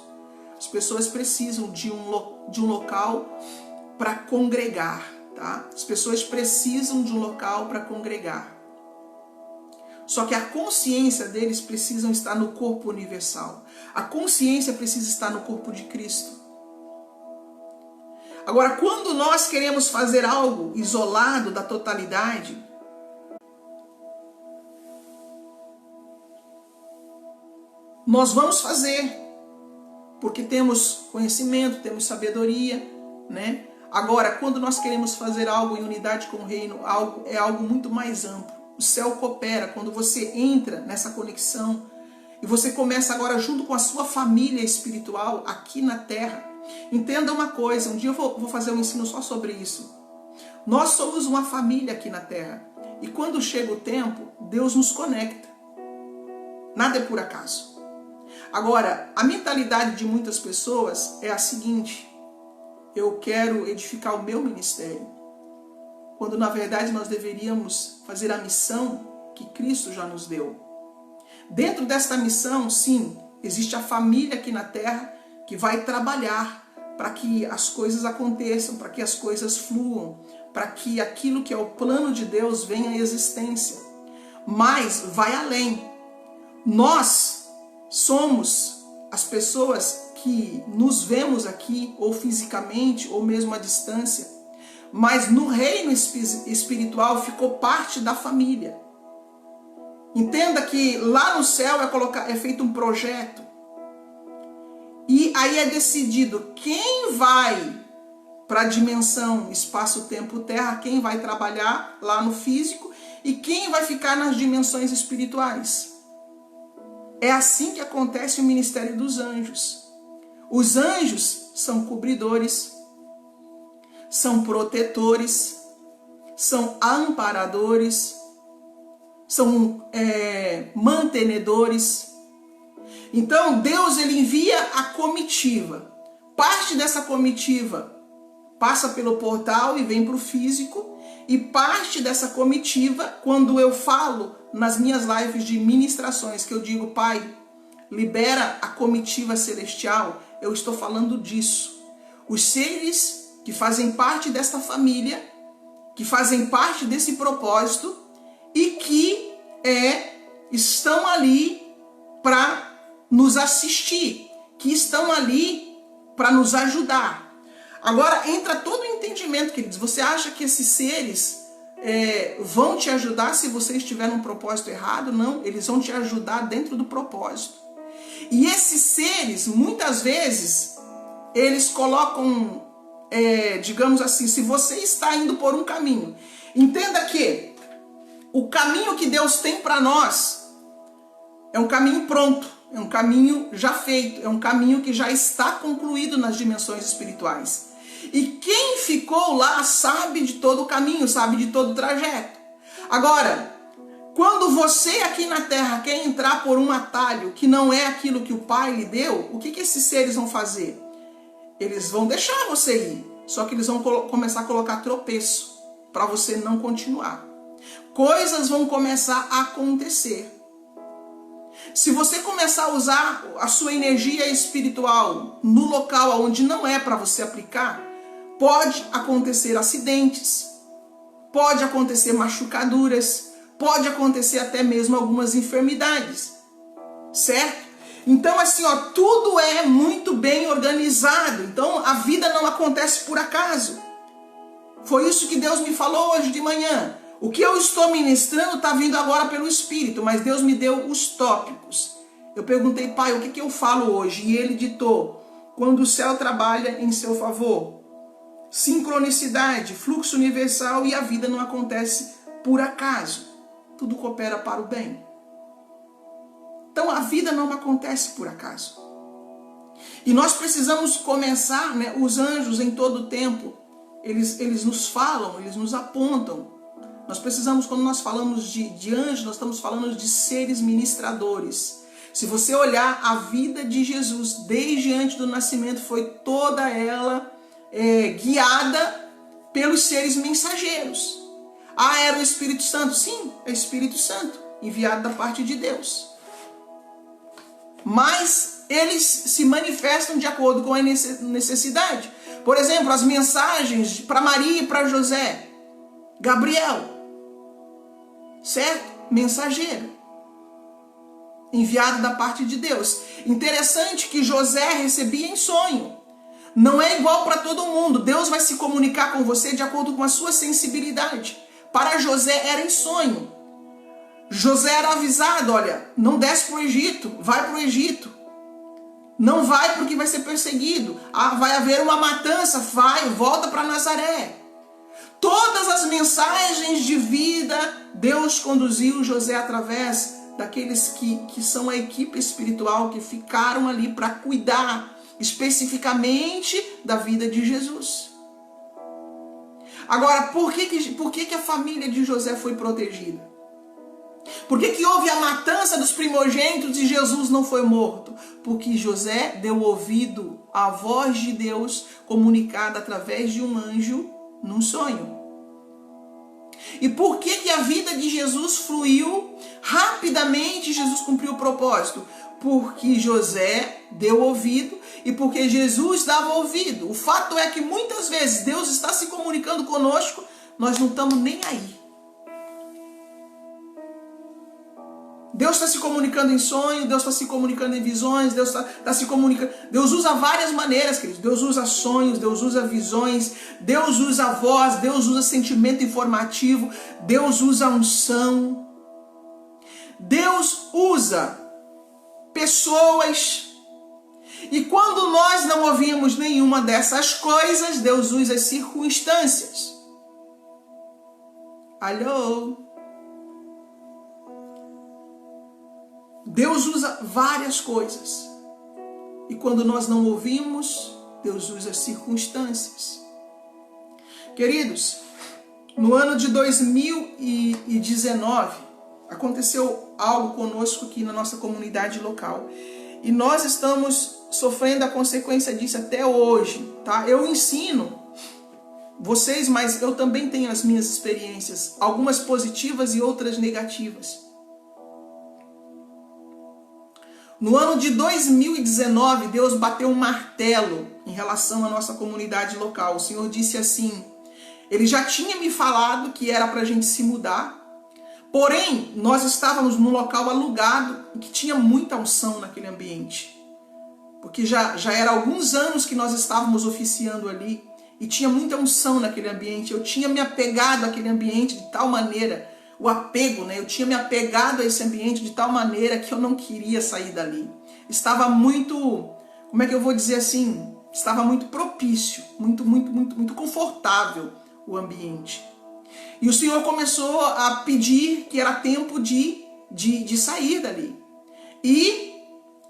As pessoas precisam de um local para congregar, tá? As pessoas precisam de um local para congregar. Só que a consciência deles precisa estar no corpo universal. A consciência precisa estar no corpo de Cristo. Agora, quando nós queremos fazer algo isolado da totalidade, nós vamos fazer, porque temos conhecimento, temos sabedoria, né? Agora, quando nós queremos fazer algo em unidade com o reino, é algo muito mais amplo. O céu coopera quando você entra nessa conexão e você começa agora junto com a sua família espiritual aqui na terra. Entenda uma coisa, um dia eu vou fazer um ensino só sobre isso. Nós somos uma família aqui na terra e quando chega o tempo, Deus nos conecta. Nada é por acaso. Agora, a mentalidade de muitas pessoas é a seguinte: eu quero edificar o meu ministério. Quando na verdade nós deveríamos fazer a missão que Cristo já nos deu. Dentro desta missão, sim, existe a família aqui na terra que vai trabalhar para que as coisas aconteçam, para que as coisas fluam, para que aquilo que é o plano de Deus venha à existência. Mas vai além. Nós somos as pessoas que nos vemos aqui, ou fisicamente, ou mesmo à distância, mas no reino espiritual ficou parte da família. Entenda que lá no céu é feito um projeto. E aí é decidido quem vai para a dimensão espaço-tempo-terra, quem vai trabalhar lá no físico e quem vai ficar nas dimensões espirituais. É assim que acontece o ministério dos anjos. Os anjos são cobridores, são protetores, são amparadores, são mantenedores. Então Deus ele envia a comitiva. Parte dessa comitiva passa pelo portal e vem para o físico. E parte dessa comitiva, quando eu falo nas minhas lives de ministrações, que eu digo, Pai, libera a comitiva celestial, eu estou falando disso. Os seres que fazem parte desta família, que fazem parte desse propósito e que estão ali para nos assistir, que estão ali para nos ajudar. Agora entra todo o entendimento, queridos. Você acha que esses seres vão te ajudar se você estiver num propósito errado? Não, eles vão te ajudar dentro do propósito. E esses seres, muitas vezes, eles colocam, digamos assim, se você está indo por um caminho, entenda que o caminho que Deus tem para nós é um caminho pronto, é um caminho já feito, é um caminho que já está concluído nas dimensões espirituais. E quem ficou lá sabe de todo o caminho, sabe de todo o trajeto. Agora, quando você aqui na terra quer entrar por um atalho que não é aquilo que o Pai lhe deu, o que esses seres vão fazer? Eles vão deixar você ir, só que eles vão começar a colocar tropeço para você não continuar. Coisas vão começar a acontecer. Se você começar a usar a sua energia espiritual no local onde não é para você aplicar, pode acontecer acidentes, pode acontecer machucaduras, pode acontecer até mesmo algumas enfermidades, certo? Então assim, tudo é muito bem organizado. Então a vida não acontece por acaso. Foi isso que Deus me falou hoje de manhã. O que eu estou ministrando está vindo agora pelo Espírito, mas Deus me deu os tópicos. Eu perguntei, Pai, o que eu falo hoje? E Ele ditou, quando o céu trabalha em seu favor. Sincronicidade, fluxo universal, e a vida não acontece por acaso. Tudo coopera para o bem. Então a vida não acontece por acaso. E nós precisamos começar, os anjos em todo o tempo, eles nos falam, eles nos apontam. Nós precisamos, quando nós falamos de anjos, nós estamos falando de seres ministradores. Se você olhar a vida de Jesus, desde antes do nascimento, foi toda ela guiada pelos seres mensageiros. Ah, era o Espírito Santo? Sim, é o Espírito Santo, enviado da parte de Deus. Mas eles se manifestam de acordo com a necessidade. Por exemplo, as mensagens para Maria e para José. Gabriel, certo? Mensageiro, enviado da parte de Deus. Interessante que José recebia em sonho. Não é igual para todo mundo. Deus vai se comunicar com você de acordo com a sua sensibilidade. Para José era em sonho. José era avisado, olha, não desce para o Egito, vai para o Egito. Não vai porque vai ser perseguido. Ah, vai haver uma matança, volta para Nazaré. Todas as mensagens de vida, Deus conduziu José através daqueles que são a equipe espiritual que ficaram ali para cuidar especificamente da vida de Jesus. Agora, por que a família de José foi protegida? Por que houve a matança dos primogênitos e Jesus não foi morto? Porque José deu ouvido à voz de Deus comunicada através de um anjo num sonho. E por que a vida de Jesus fluiu rapidamente? Jesus cumpriu o propósito? Porque José deu ouvido e porque Jesus dava ouvido. O fato é que muitas vezes Deus está se comunicando conosco, nós não estamos nem aí. Deus está se comunicando em sonho, Deus está se comunicando em visões, Deus está se comunicando. Deus usa várias maneiras, queridos. Deus usa sonhos, Deus usa visões, Deus usa voz, Deus usa sentimento informativo, Deus usa unção. Deus usa pessoas. E quando nós não ouvimos nenhuma dessas coisas, Deus usa as circunstâncias. Alô? Deus usa várias coisas. E quando nós não ouvimos, Deus usa as circunstâncias. Queridos, no ano de 2019, aconteceu algo conosco aqui na nossa comunidade local. E nós estamos sofrendo a consequência disso até hoje, tá? Eu ensino vocês, mas eu também tenho as minhas experiências, algumas positivas e outras negativas. No ano de 2019, Deus bateu um martelo em relação à nossa comunidade local. O Senhor disse assim, Ele já tinha me falado que era para a gente se mudar, porém, nós estávamos num local alugado e que tinha muita unção naquele ambiente. Porque já era alguns anos que nós estávamos oficiando ali e tinha muita unção naquele ambiente. Eu tinha me apegado àquele ambiente de tal maneira, o apego, né? Eu tinha me apegado a esse ambiente de tal maneira que eu não queria sair dali. Estava muito, como é que eu vou dizer assim? Estava muito propício, muito confortável o ambiente. E o Senhor começou a pedir que era tempo de sair dali. E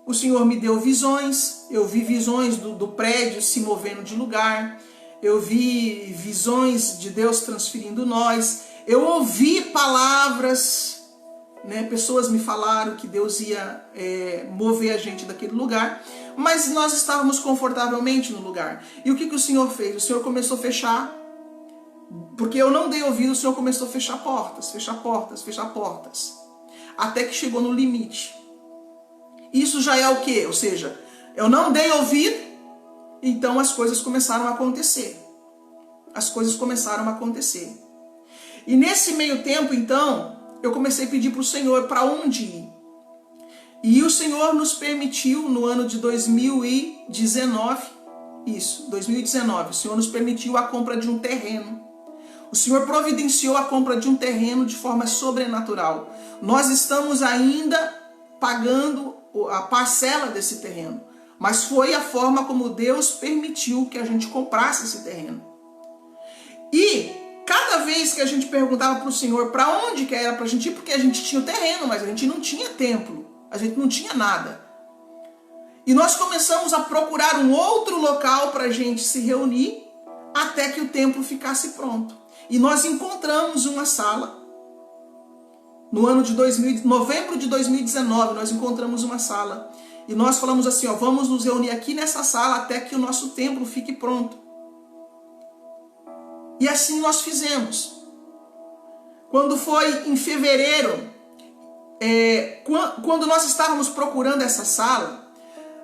o Senhor me deu visões, eu vi visões do prédio se movendo de lugar, eu vi visões de Deus transferindo nós, eu ouvi palavras, né? Pessoas me falaram que Deus ia mover a gente daquele lugar, mas nós estávamos confortavelmente no lugar. E o que o Senhor fez? O Senhor começou a fechar, porque eu não dei ouvido, o Senhor começou a fechar portas, até que chegou no limite. Isso já é o quê? Ou seja, eu não dei ouvido, então as coisas começaram a acontecer. E nesse meio tempo, então, eu comecei a pedir para o Senhor para onde ir. E o Senhor nos permitiu, no ano de 2019, o Senhor nos permitiu a compra de um terreno. O Senhor providenciou a compra de um terreno de forma sobrenatural. Nós estamos ainda pagando a parcela desse terreno, mas foi a forma como Deus permitiu que a gente comprasse esse terreno. E cada vez que a gente perguntava para o Senhor para onde que era para a gente ir, porque a gente tinha o terreno, mas a gente não tinha templo, a gente não tinha nada. E nós começamos a procurar um outro local para a gente se reunir até que o templo ficasse pronto. E nós encontramos uma sala. No ano de novembro de 2019, nós encontramos uma sala. E nós falamos assim, vamos nos reunir aqui nessa sala até que o nosso templo fique pronto. E assim nós fizemos. quando foi em fevereiro, quando nós estávamos procurando essa sala,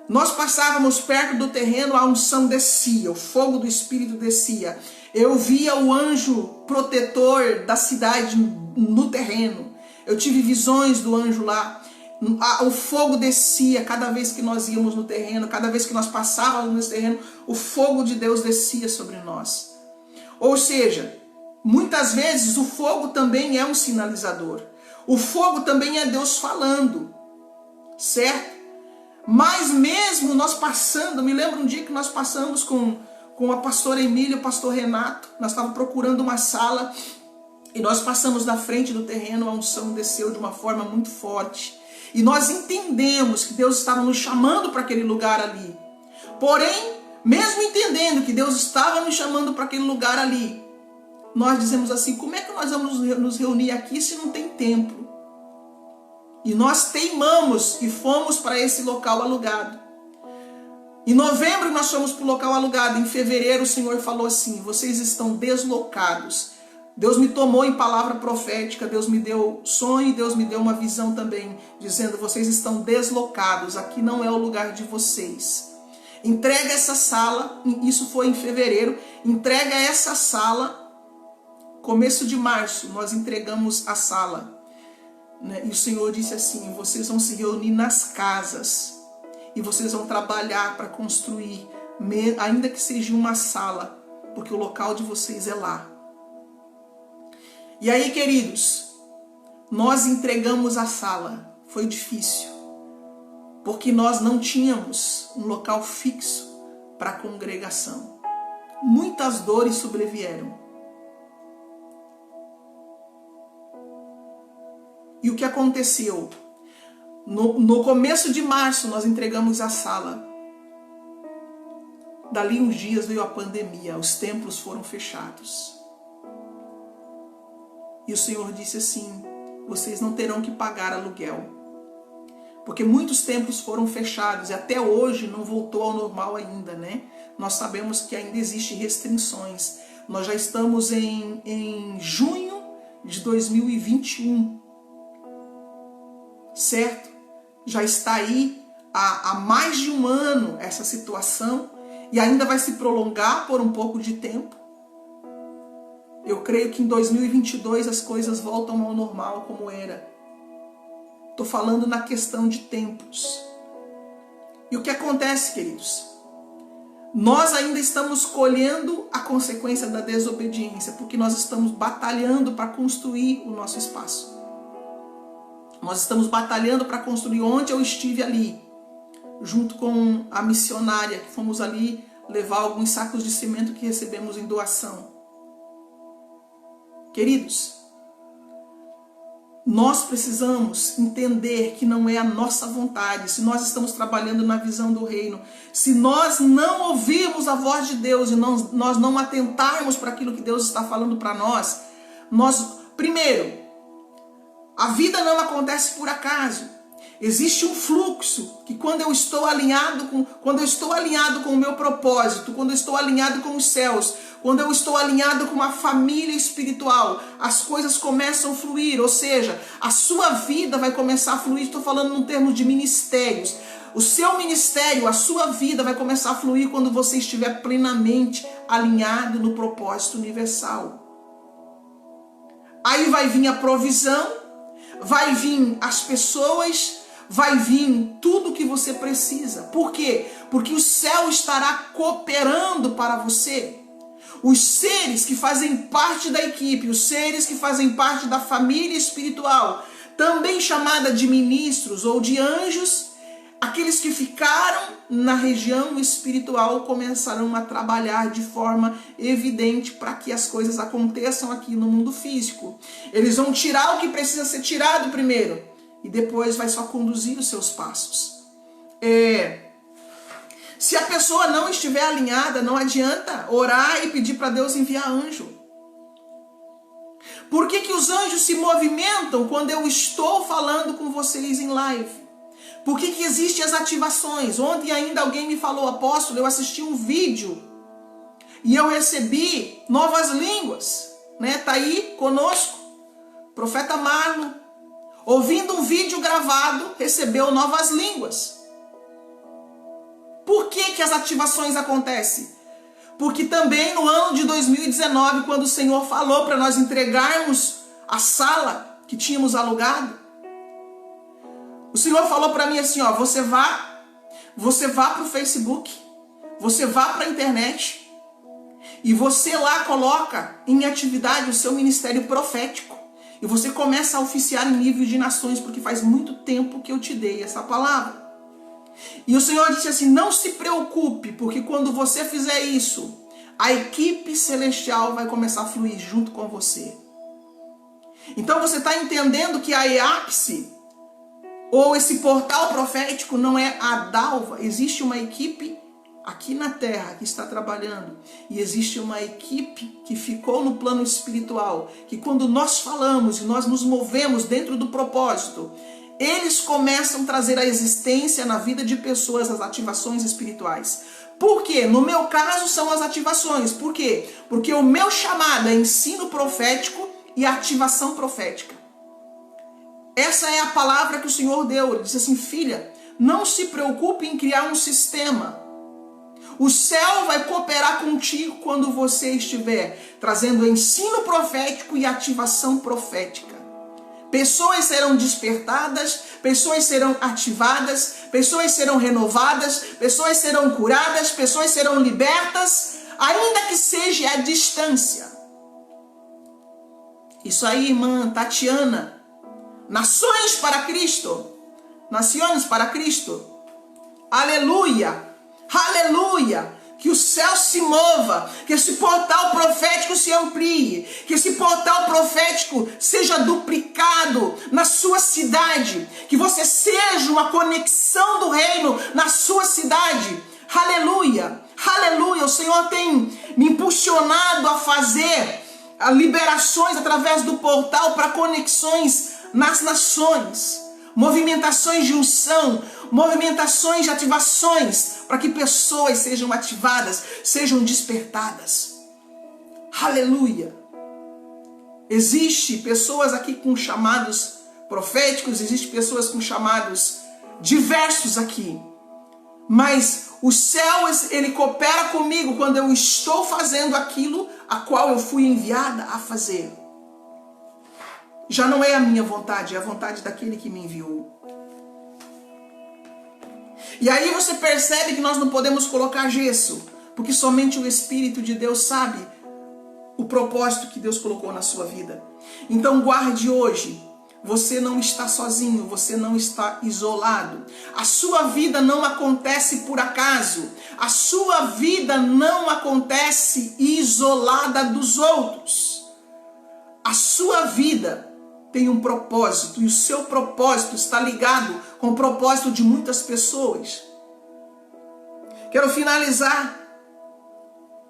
nós passávamos perto do terreno, a unção descia, o fogo do Espírito descia. Eu via o anjo protetor da cidade no terreno. Eu tive visões do anjo lá. O fogo descia cada vez que nós íamos no terreno, cada vez que nós passávamos nesse terreno, o fogo de Deus descia sobre nós. Ou seja, muitas vezes o fogo também é um sinalizador. O fogo também é Deus falando, certo? Mas mesmo nós passando, me lembro um dia que nós passamos com a pastora Emília e o pastor Renato, nós estávamos procurando uma sala e nós passamos na frente do terreno, a unção desceu de uma forma muito forte. E nós entendemos que Deus estava nos chamando para aquele lugar ali. Porém, mesmo entendendo que Deus estava nos chamando para aquele lugar ali, nós dizemos assim, como é que nós vamos nos reunir aqui se não tem templo? E nós teimamos e fomos para esse local alugado. Em novembro nós fomos para o local alugado. Em fevereiro o Senhor falou assim, vocês estão deslocados. Deus me tomou em palavra profética, Deus me deu sonho, Deus me deu uma visão também, dizendo, vocês estão deslocados, aqui não é o lugar de vocês. Entrega essa sala, isso foi em fevereiro, entrega essa sala, começo de março, nós entregamos a sala. E o Senhor disse assim, vocês vão se reunir nas casas, e vocês vão trabalhar para construir, ainda que seja uma sala, porque o local de vocês é lá. E aí, queridos, nós entregamos a sala. Foi difícil, porque nós não tínhamos um local fixo para a congregação. Muitas dores sobrevieram. E o que aconteceu? No começo de março nós entregamos a sala. Dali uns dias veio a pandemia, os templos foram fechados. E o Senhor disse assim, vocês não terão que pagar aluguel. Porque muitos templos foram fechados e até hoje não voltou ao normal ainda, né? Nós sabemos que ainda existem restrições. Nós já estamos em junho de 2021. Certo? Já está aí há mais de um ano essa situação e ainda vai se prolongar por um pouco de tempo. Eu creio que em 2022 as coisas voltam ao normal como era. Estou falando na questão de tempos. E o que acontece, queridos? Nós ainda estamos colhendo a consequência da desobediência, porque nós estamos batalhando para construir o nosso espaço. Nós estamos batalhando para construir onde eu estive ali, junto com a missionária, que fomos ali levar alguns sacos de cimento que recebemos em doação. Queridos, nós precisamos entender que não é a nossa vontade, se nós estamos trabalhando na visão do reino, se nós não ouvirmos a voz de Deus e nós não atentarmos para aquilo que Deus está falando para nós, primeiro, a vida não acontece por acaso. Existe um fluxo que quando eu estou alinhado com o meu propósito, quando eu estou alinhado com os céus, quando eu estou alinhado com uma família espiritual, as coisas começam a fluir, ou seja, a sua vida vai começar a fluir. Estou falando no termo de ministérios. O seu ministério, a sua vida vai começar a fluir quando você estiver plenamente alinhado no propósito universal. Aí vai vir a provisão, vai vir as pessoas, vai vir tudo o que você precisa. Por quê? Porque o céu estará cooperando para você. Os seres que fazem parte da equipe, os seres que fazem parte da família espiritual, também chamada de ministros ou de anjos, aqueles que ficaram na região espiritual começarão a trabalhar de forma evidente para que as coisas aconteçam aqui no mundo físico. Eles vão tirar o que precisa ser tirado primeiro e depois vai só conduzir os seus passos. Se a pessoa não estiver alinhada, não adianta orar e pedir para Deus enviar anjo. Por que os anjos se movimentam quando eu estou falando com vocês em live? Por que existem as ativações? Ontem ainda alguém me falou, apóstolo, eu assisti um vídeo e eu recebi novas línguas, né? Tá aí conosco. profeta Marlon, ouvindo um vídeo gravado, recebeu novas línguas. Por que que as ativações acontecem? Porque também no ano de 2019, quando o Senhor falou para nós entregarmos a sala que tínhamos alugado, o Senhor falou para mim assim, ó, você vá para o Facebook, você vá para a internet e você lá coloca em atividade o seu ministério profético e você começa a oficiar em nível de nações, porque faz muito tempo que eu te dei essa palavra. E o Senhor disse assim, não se preocupe, porque quando você fizer isso, a equipe celestial vai começar a fluir junto com você. Então você está entendendo que a EAPSE, ou esse portal profético, não é a Dalva. Existe uma equipe aqui na terra que está trabalhando. E existe uma equipe que ficou no plano espiritual, que quando nós falamos e nós nos movemos dentro do propósito, eles começam a trazer a existência na vida de pessoas as ativações espirituais. Por quê? No meu caso são as ativações. Por quê? Porque o meu chamado é ensino profético e ativação profética. Essa é a palavra que o Senhor deu. Ele disse assim, filha, não se preocupe em criar um sistema. O céu vai cooperar contigo quando você estiver trazendo ensino profético e ativação profética. Pessoas serão despertadas, pessoas serão ativadas, pessoas serão renovadas, pessoas serão curadas, pessoas serão libertas, ainda que seja à distância. Isso aí, irmã Tatiana. Nações para Cristo. Nações para Cristo. Aleluia. Aleluia. Que o céu se mova, que esse portal profético se amplie, que esse portal profético seja duplicado na sua cidade, que você seja uma conexão do reino na sua cidade. Aleluia, aleluia. O Senhor tem me impulsionado a fazer liberações através do portal para conexões nas nações, movimentações de unção, movimentações de ativações, para que pessoas sejam ativadas, sejam despertadas. Aleluia. Existe pessoas aqui com chamados proféticos, existe pessoas com chamados diversos aqui. Mas o céu, ele coopera comigo quando eu estou fazendo aquilo a qual eu fui enviada a fazer. Já não é a minha vontade, é a vontade daquele que me enviou. E aí você percebe que nós não podemos colocar gesso, porque somente o Espírito de Deus sabe o propósito que Deus colocou na sua vida. Então guarde hoje, você não está sozinho, você não está isolado. A sua vida não acontece por acaso. A sua vida não acontece isolada dos outros. A sua vida tem um propósito e o seu propósito está ligado com o propósito de muitas pessoas. Quero finalizar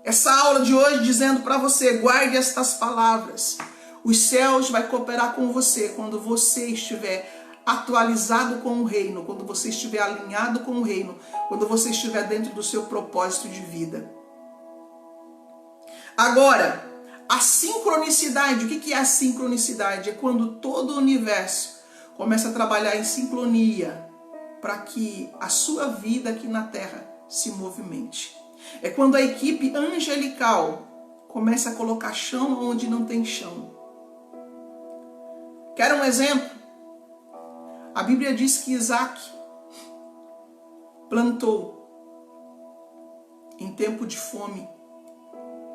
essa aula de hoje dizendo para você, guarde estas palavras. Os céus vão cooperar com você quando você estiver atualizado com o reino, quando você estiver alinhado com o reino, quando você estiver dentro do seu propósito de vida. Agora, a sincronicidade, o que é a sincronicidade? É quando todo o universo começa a trabalhar em sincronia para que a sua vida aqui na Terra se movimente. É quando a equipe angelical começa a colocar chão onde não tem chão. Quer um exemplo? A Bíblia diz que Isaac plantou em tempo de fome,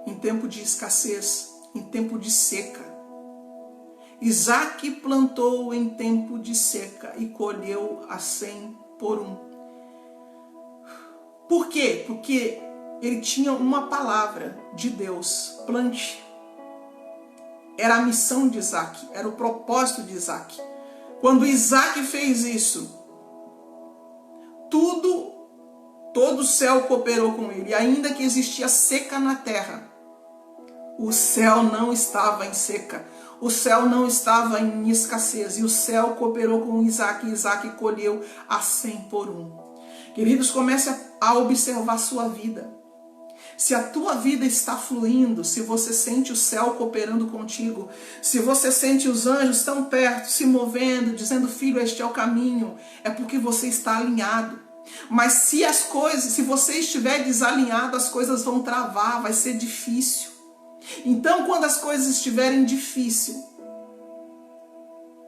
em tempo de escassez, em tempo de seca. Isaac plantou em tempo de seca e colheu a 100 por 1. Por quê? Porque ele tinha uma palavra de Deus, plante. Era a missão de Isaac, era o propósito de Isaac. Quando Isaac fez isso, todo o céu cooperou com ele. E ainda que existia seca na terra, o céu não estava em seca. O céu não estava em escassez. E o céu cooperou com Isaac. E Isaac colheu a 100 por 1. Queridos, comece a observar a sua vida. Se a tua vida está fluindo, se você sente o céu cooperando contigo, se você sente os anjos tão perto, se movendo, dizendo, filho, este é o caminho, é porque você está alinhado. Mas se você estiver desalinhado, as coisas vão travar, vai ser difícil. Então, quando as coisas estiverem difíceis,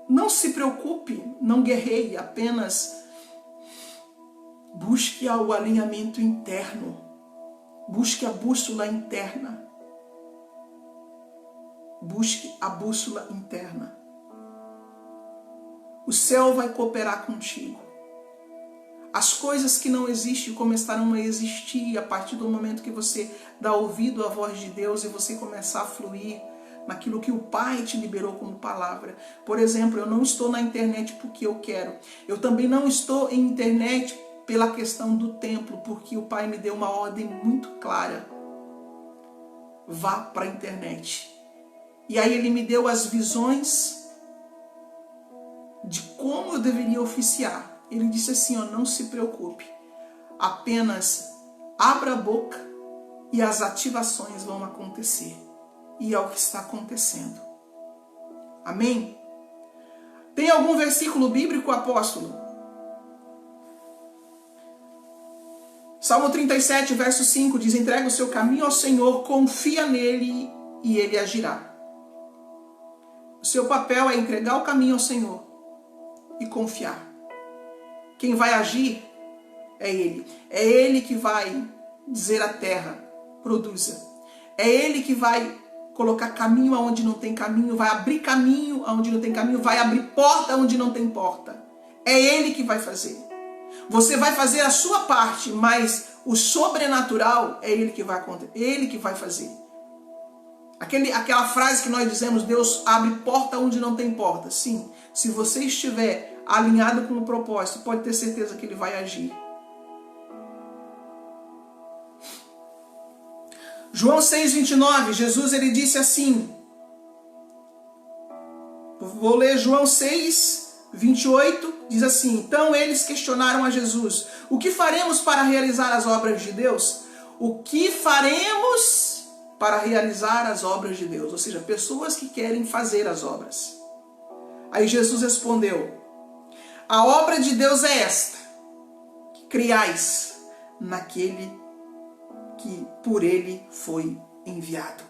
não se preocupe, não guerreie, apenas busque o alinhamento interno. Busque a bússola interna. Busque a bússola interna. O céu vai cooperar contigo. As coisas que não existem começarão a existir a partir do momento que você dá ouvido à voz de Deus e você começar a fluir naquilo que o Pai te liberou como palavra. Por exemplo, eu não estou na internet porque eu quero. Eu também não estou em internet pela questão do templo, porque o Pai me deu uma ordem muito clara. Vá para a internet. E aí ele me deu as visões de como eu deveria oficiar. Ele disse assim, ó, não se preocupe. Apenas abra a boca e as ativações vão acontecer. E é o que está acontecendo. Amém? Tem algum versículo bíblico, apóstolo? Salmo 37, verso 5 diz, entrega o seu caminho ao Senhor, confia nele e ele agirá. O seu papel é entregar o caminho ao Senhor e confiar. Quem vai agir é Ele. É Ele que vai dizer à terra, produza. É Ele que vai colocar caminho aonde não tem caminho, vai abrir caminho aonde não tem caminho, vai abrir porta onde não tem porta. É Ele que vai fazer. Você vai fazer a sua parte, mas o sobrenatural é Ele que vai acontecer, Ele que vai fazer. Aquela frase que nós dizemos, Deus abre porta onde não tem porta. Sim, se você estiver alinhado com o propósito, pode ter certeza que Ele vai agir. João 6,29, Jesus ele disse assim, vou ler João 6,28, diz assim, então eles questionaram a Jesus, o que faremos para realizar as obras de Deus? O que faremos para realizar as obras de Deus? Ou seja, pessoas que querem fazer as obras. Aí Jesus respondeu, a obra de Deus é esta, que criais naquele que por ele foi enviado.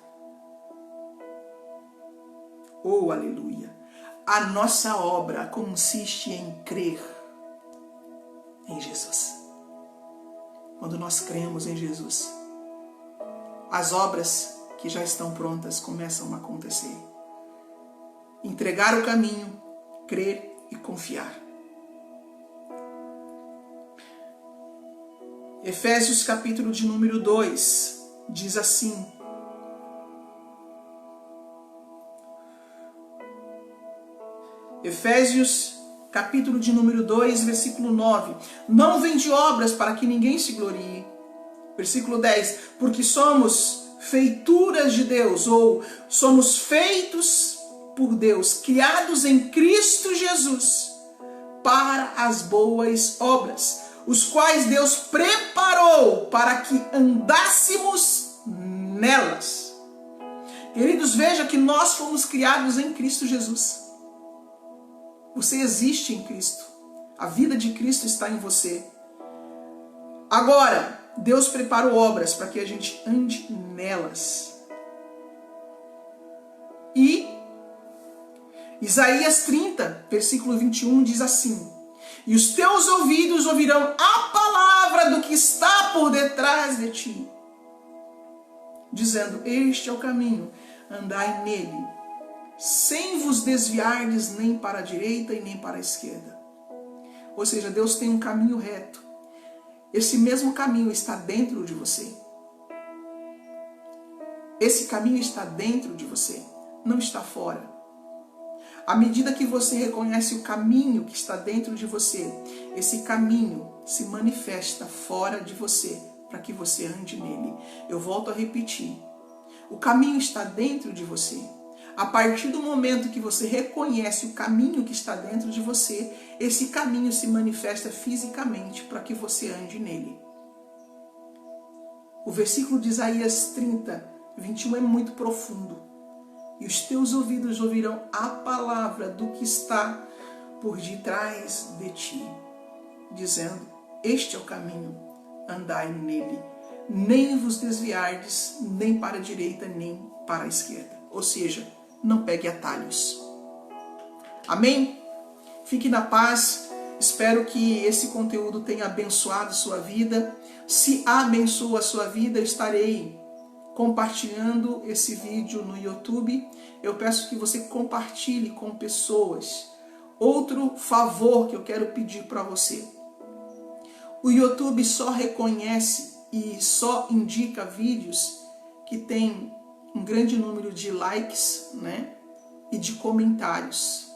Oh, aleluia! A nossa obra consiste em crer em Jesus. Quando nós cremos em Jesus, as obras que já estão prontas começam a acontecer. Entregar o caminho, crer e confiar. Efésios capítulo de número 2 diz assim, Efésios capítulo de número 2, versículo 9, não vem de obras para que ninguém se glorie. Versículo 10, porque somos feituras de Deus, ou somos feitos por Deus, criados em Cristo Jesus, para as boas obras, os quais Deus preparou para que andássemos nelas. Queridos, veja que nós fomos criados em Cristo Jesus. Você existe em Cristo. A vida de Cristo está em você. Agora, Deus preparou obras para que a gente ande nelas. E Isaías 30, versículo 21 diz assim, e os teus ouvidos ouvirão a palavra do que está por detrás de ti, dizendo, este é o caminho, andai nele, sem vos desviardes nem para a direita e nem para a esquerda. Ou seja, Deus tem um caminho reto. Esse mesmo caminho está dentro de você. Esse caminho está dentro de você, não está fora. À medida que você reconhece o caminho que está dentro de você, esse caminho se manifesta fora de você, para que você ande nele. Eu volto a repetir. O caminho está dentro de você. A partir do momento que você reconhece o caminho que está dentro de você, esse caminho se manifesta fisicamente para que você ande nele. O versículo de Isaías 30, 21 é muito profundo. E os teus ouvidos ouvirão a palavra do que está por detrás de ti, dizendo: este é o caminho, andai nele. Nem vos desviardes, nem para a direita, nem para a esquerda. Ou seja, não pegue atalhos. Amém? Fique na paz. Espero que esse conteúdo tenha abençoado sua vida. Se abençoa a sua vida, eu estarei compartilhando esse vídeo no YouTube. Eu peço que você compartilhe com pessoas. Outro favor que eu quero pedir para você. O YouTube só reconhece e só indica vídeos que tem um grande número de likes, né, e de comentários.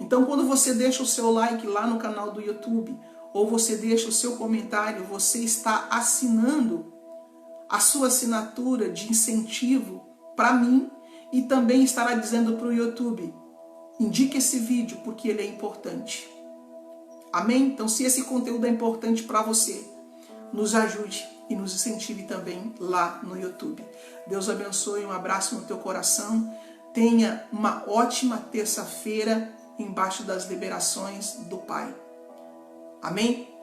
Então, quando você deixa o seu like lá no canal do YouTube, ou você deixa o seu comentário, você está assinando a sua assinatura de incentivo para mim e também estará dizendo para o YouTube: indique esse vídeo porque ele é importante. Amém? Então, se esse conteúdo é importante para você, nos ajude e nos incentive também lá no YouTube. Deus abençoe, um abraço no teu coração. Tenha uma ótima terça-feira embaixo das liberações do Pai. Amém?